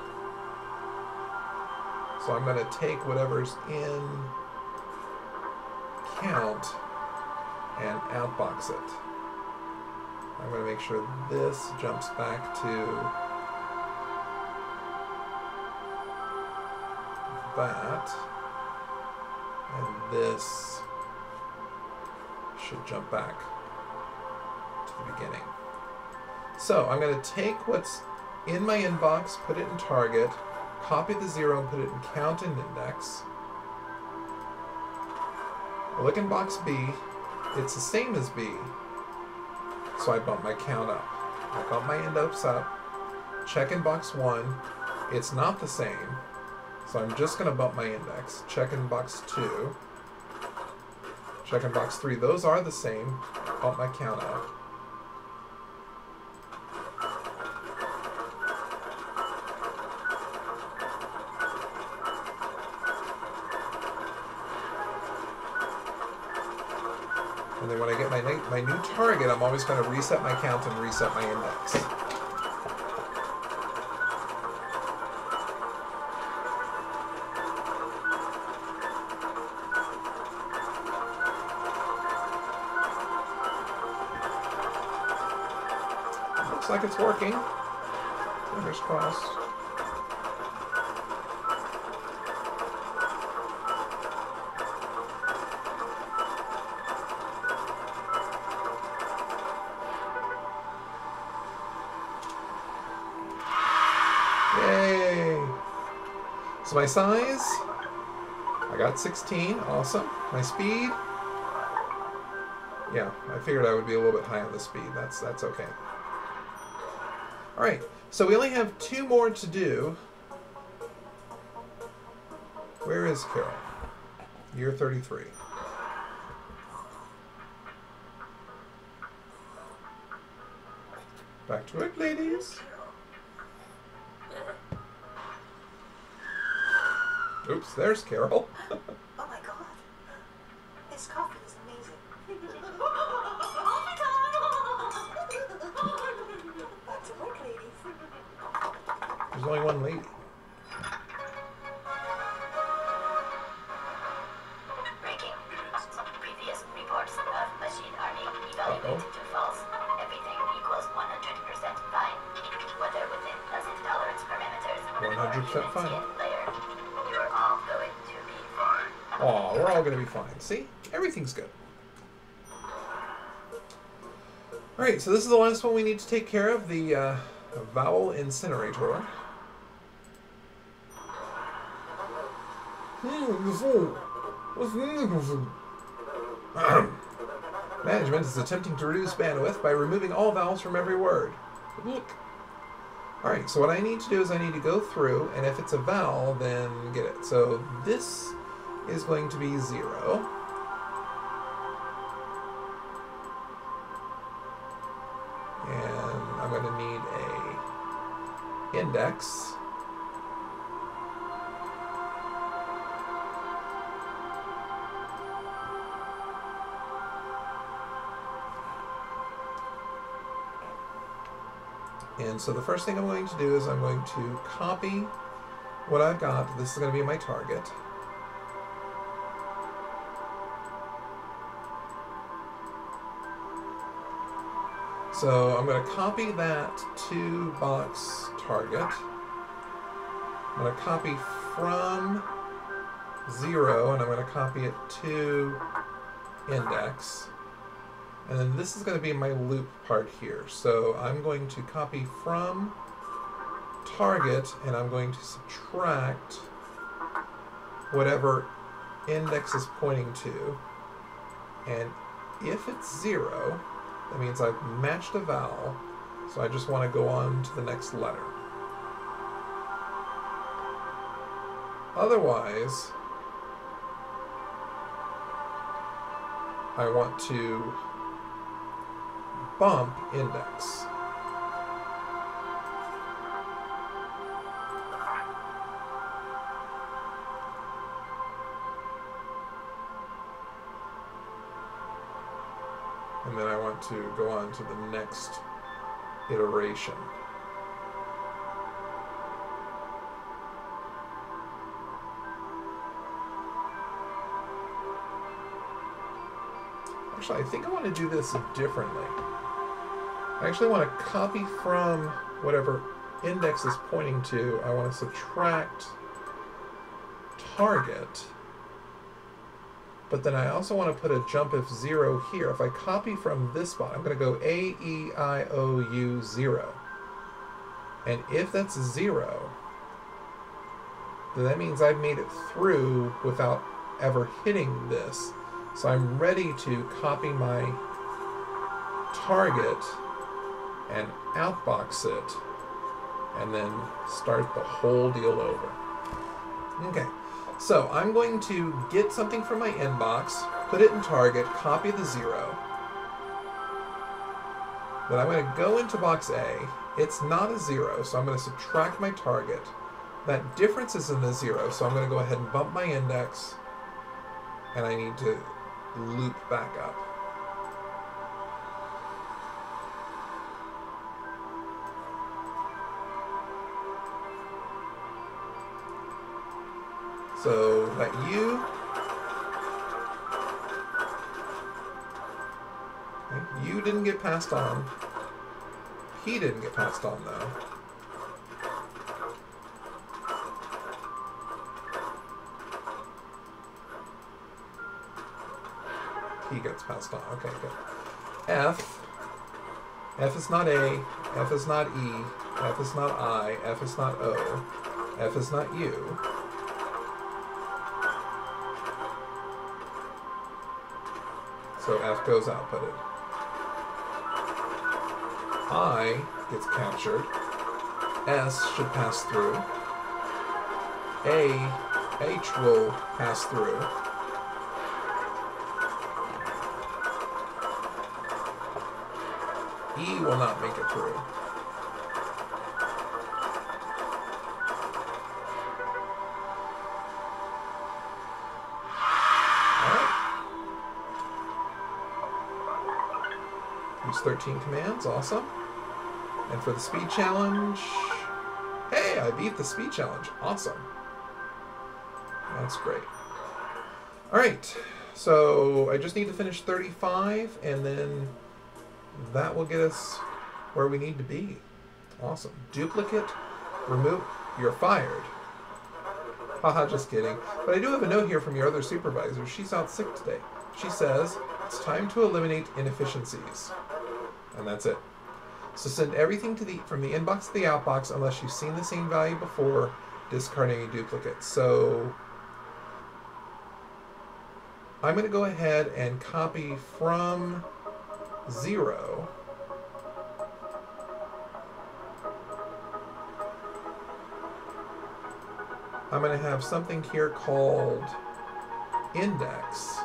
So I'm going to take whatever's in count and outbox it. I'm going to make sure this jumps back to that, and this should jump back to the beginning. So I'm going to take what's in my inbox, put it in target, copy the 0 and put it in count and index. I look in box B. It's the same as B. So I bump my count up. I bump my index up. Check in box 1. It's not the same. So I'm just going to bump my index. Check in box 2. Check in box 3. Those are the same. Bump my count up. And then when I get my new target, I'm always going to reset my count and reset my index. Looks like it's working. Fingers crossed. Yay! So my size, I got 16, awesome. My speed, yeah, I figured I would be a little bit high on the speed. That's okay. All right, so we only have 2 more to do. Where is Carol? Year 33. Back to work, ladies. Oops, there's Carol. Oh my god. This coffee is amazing. Back to work, ladies. There's only one lady. Breaking. Previous reports of machine army evaluated to false. Everything equals 100% fine. Whether within pleasant tolerance parameters. 100% fine. You're all going to be fine. Aw, we're all going to be fine. See? Everything's good. Alright, so this is the last one we need to take care of, the vowel incinerator. Management is attempting to reduce bandwidth by removing all vowels from every word. Look. Alright, so what I need to do is I need to go through, and if it's a vowel, then get it. So this is going to be 0. And I'm going to need a index. And so the first thing I'm going to do is I'm going to copy what I've got. This is going to be my target. So I'm going to copy that to box target. I'm going to copy from 0, and I'm going to copy it to index. And then this is going to be my loop part here. So I'm going to copy from target, and I'm going to subtract whatever index is pointing to. And if it's 0, that means I've matched a vowel, so I just want to go on to the next letter. Otherwise, I want to bump index. And then I want to go on to the next iteration. Actually, I think I want to do this differently. I actually want to copy from whatever index is pointing to. I want to subtract target. But then I also want to put a jump if 0 here. If I copy from this spot, I'm going to go A, E, I, O, U, 0. And if that's 0, then that means I've made it through without ever hitting this. So I'm ready to copy my target and outbox it, and then start the whole deal over. Okay, so I'm going to get something from my inbox, put it in target, copy the 0. Then I'm going to go into box A. It's not a 0, so I'm going to subtract my target. That difference is in the 0, so I'm going to go ahead and bump my index, and I need to loop back up. So that U didn't get passed on. P didn't get passed on though. P gets passed on. Okay, good. F is not A. F is not E. F is not I. F is not O. F is not U. So F goes outputted. I gets captured. S should pass through. H will pass through. E will not make it through. Use 13 commands, awesome. And for the speed challenge, hey, I beat the speed challenge, awesome. That's great. All right, so I just need to finish 35, and then that will get us where we need to be. Awesome. Duplicate, remove, you're fired. Haha, just kidding. But I do have a note here from your other supervisor. She's out sick today. She says, it's time to eliminate inefficiencies. And that's it. So send everything to from the inbox to the outbox unless you've seen the same value before, discarding a duplicate. So I'm going to go ahead and copy from 0. I'm going to have something here called index.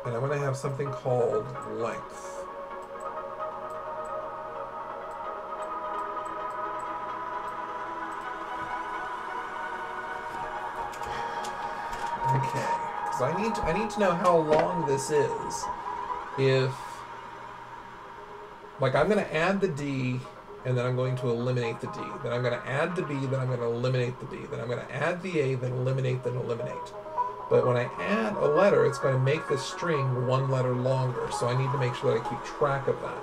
And I'm going to have something called length. Okay, because I need to know how long this is. If, like, I'm going to add the D, and then I'm going to eliminate the D. Then I'm going to add the B, then I'm going to eliminate the B. Then I'm going to add the A, then eliminate, then eliminate. But when I add a letter, it's going to make this string one letter longer. So I need to make sure that I keep track of that.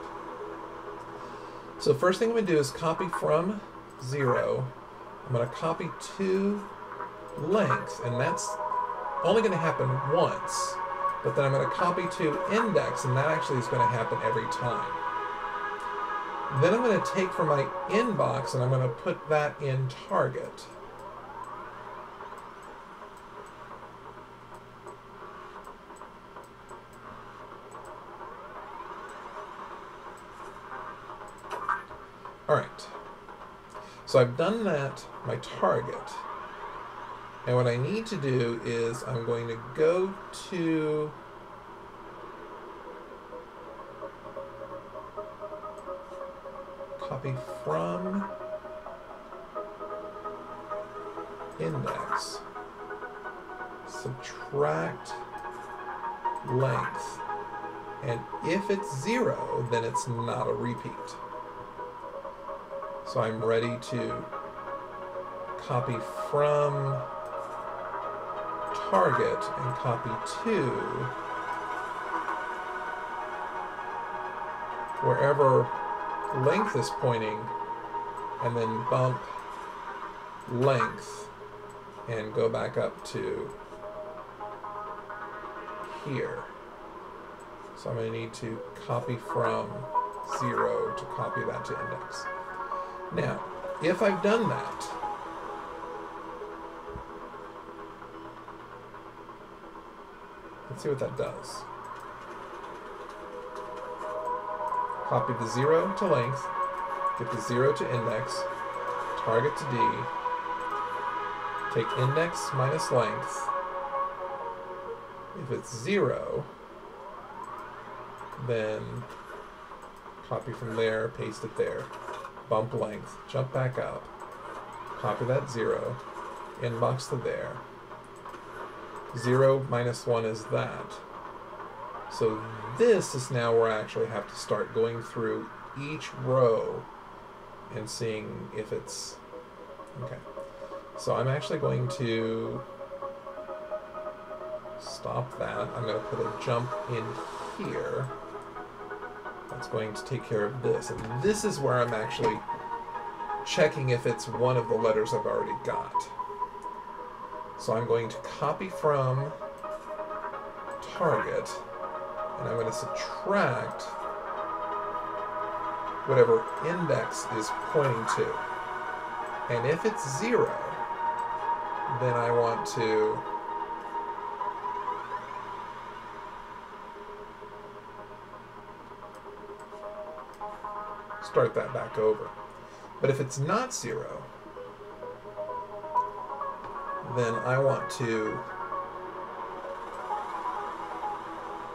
So first thing I'm going to do is copy from 0. I'm going to copy to length, and that's only going to happen once. But then I'm going to copy to index, and that actually is going to happen every time. Then I'm going to take from my inbox, and I'm going to put that in target. All right, so I've done that, my target, and what I need to do is I'm going to go to copy from index, subtract length, and if it's 0, then it's not a repeat. So I'm ready to copy from target and copy to wherever length is pointing, and then bump length and go back up to here. So I'm going to need to copy from 0 to copy that to index. Now, if I've done that, let's see what that does. Copy the 0 to length, get the 0 to index, target to D, take index minus length. If it's 0, then copy from there, paste it there, bump length, jump back up, copy that 0, inbox to there. 0 minus 1 is that. So this is now where I actually have to start going through each row and seeing if it's... Okay. So I'm actually going to stop that. I'm going to put a jump in here. That's going to take care of this. And this is where I'm actually checking if it's one of the letters I've already got. So I'm going to copy from target, and I'm going to subtract whatever index is pointing to. And if it's 0, then I want to start that back over. But if it's not 0, then I want to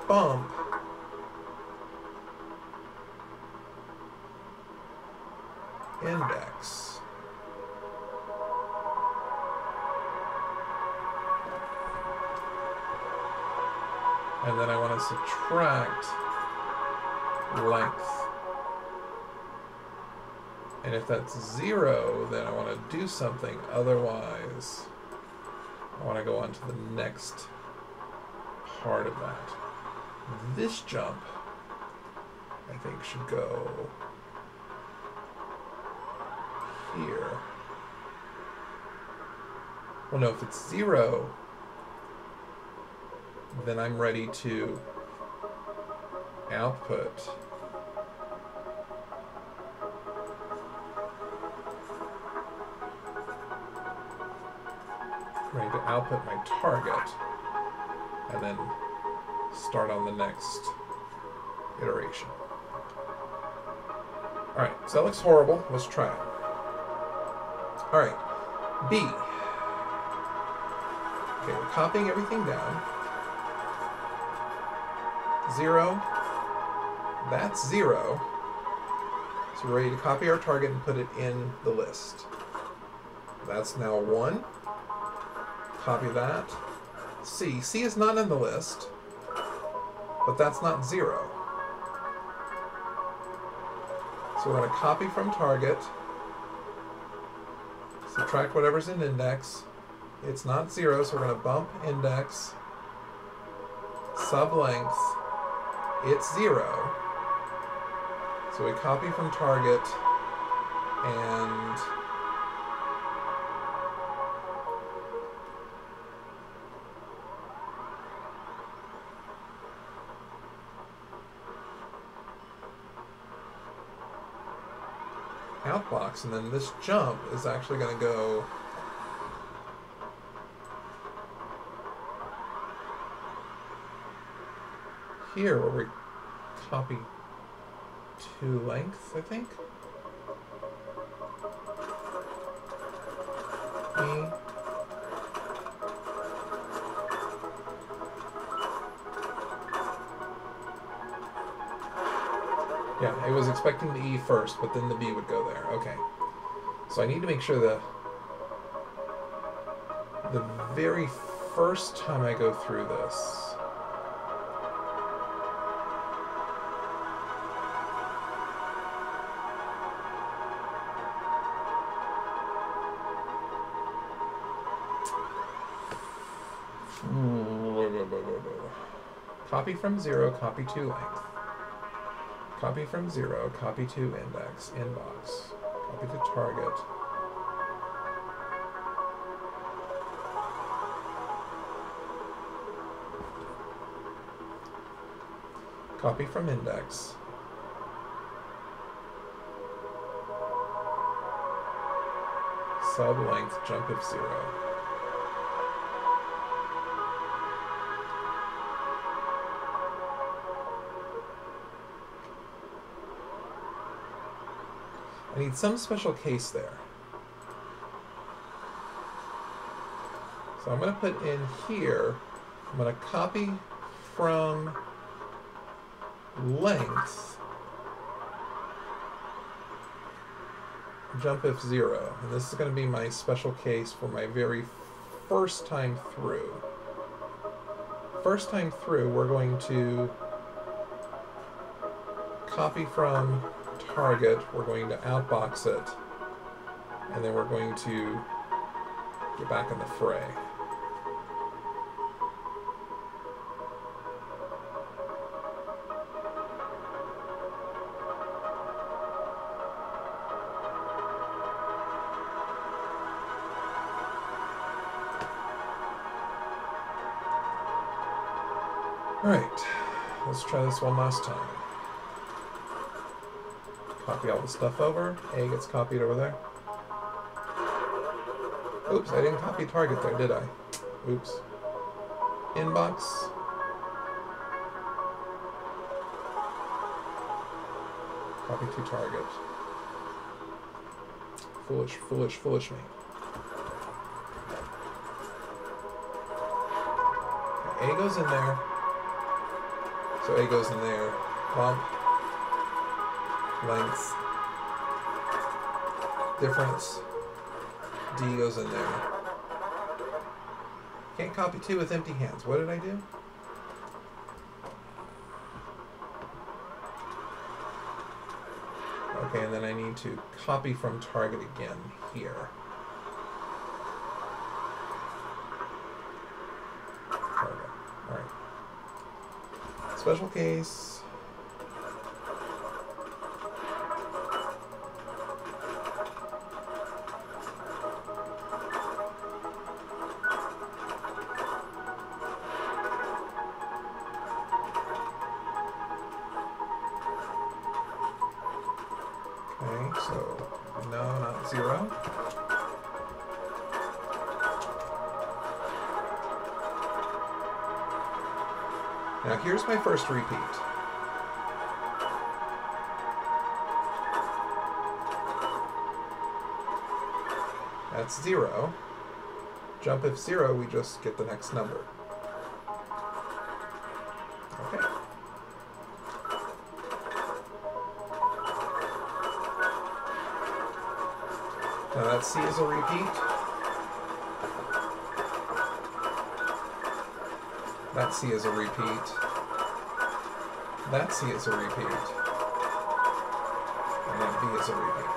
bump index. And then I want to subtract length. And if that's 0, then I want to do something. Otherwise, I want to go on to the next part of that. This jump, I think, should go here. Well, no, if it's 0, then I'm ready to output my target, and then start on the next iteration. Alright, so that looks horrible. Let's try it. Alright, B. Okay, we're copying everything down. 0. That's 0. So we're ready to copy our target and put it in the list. That's now 1. Copy that. C. C is not in the list, but that's not 0. So we're going to copy from target, subtract whatever's in index. It's not 0, so we're going to bump index, sub length. It's 0. So we copy from target and outbox, and then this jump is actually going to go here where we copy to length, I think. E. Yeah, I was expecting the E first, but then the B would go there. Okay. So I need to make sure the very first time I go through this, copy from 0, copy to length. Copy from 0, copy to index, inbox, copy to target. Copy from index. Sub length, jump if 0. I need some special case there. So I'm going to put in here, I'm going to copy from length, jump if 0. And this is going to be my special case for my very first time through. First time through, we're going to copy from target, we're going to outbox it, and then we're going to get back in the fray. Alright, let's try this one last time. Copy all the stuff over. A gets copied over there. Oops, I didn't copy target there, did I? Oops. Inbox. Copy to target. Foolish, foolish, foolish me. Okay, A goes in there. So A goes in there. Bump. Length. Difference. D goes in there. Can't copy 2 with empty hands. What did I do? Okay, and then I need to copy from target again here. Target. Alright. Special case. Okay, so no, not 0. Now here's my first repeat. That's 0. Jump if 0, we just get the next number. Okay. Now that C is a repeat. That C is a repeat. That C is a repeat. And then B is a repeat.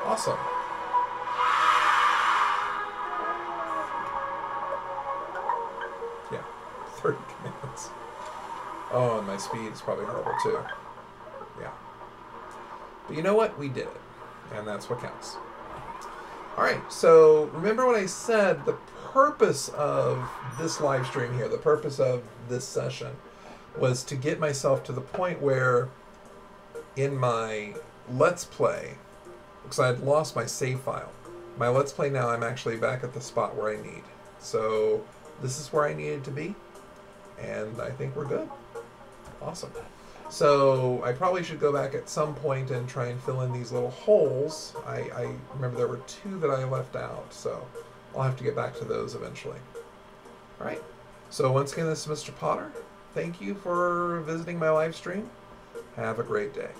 Awesome. Yeah, 30 commands. Oh, and my speed is probably horrible too. Yeah. But you know what? We did it. And that's what counts. Alright, so remember what I said, the purpose of this live stream here, the purpose of this session, was to get myself to the point where in my Let's Play, because I had lost my save file, my Let's Play now I'm actually back at the spot where I need. So this is where I needed to be, and I think we're good. Awesome. So I probably should go back at some point and try and fill in these little holes. I remember there were 2 that I left out, so I'll have to get back to those eventually. All right. So once again, this is Mr. Potter. Thank you for visiting my live stream. Have a great day.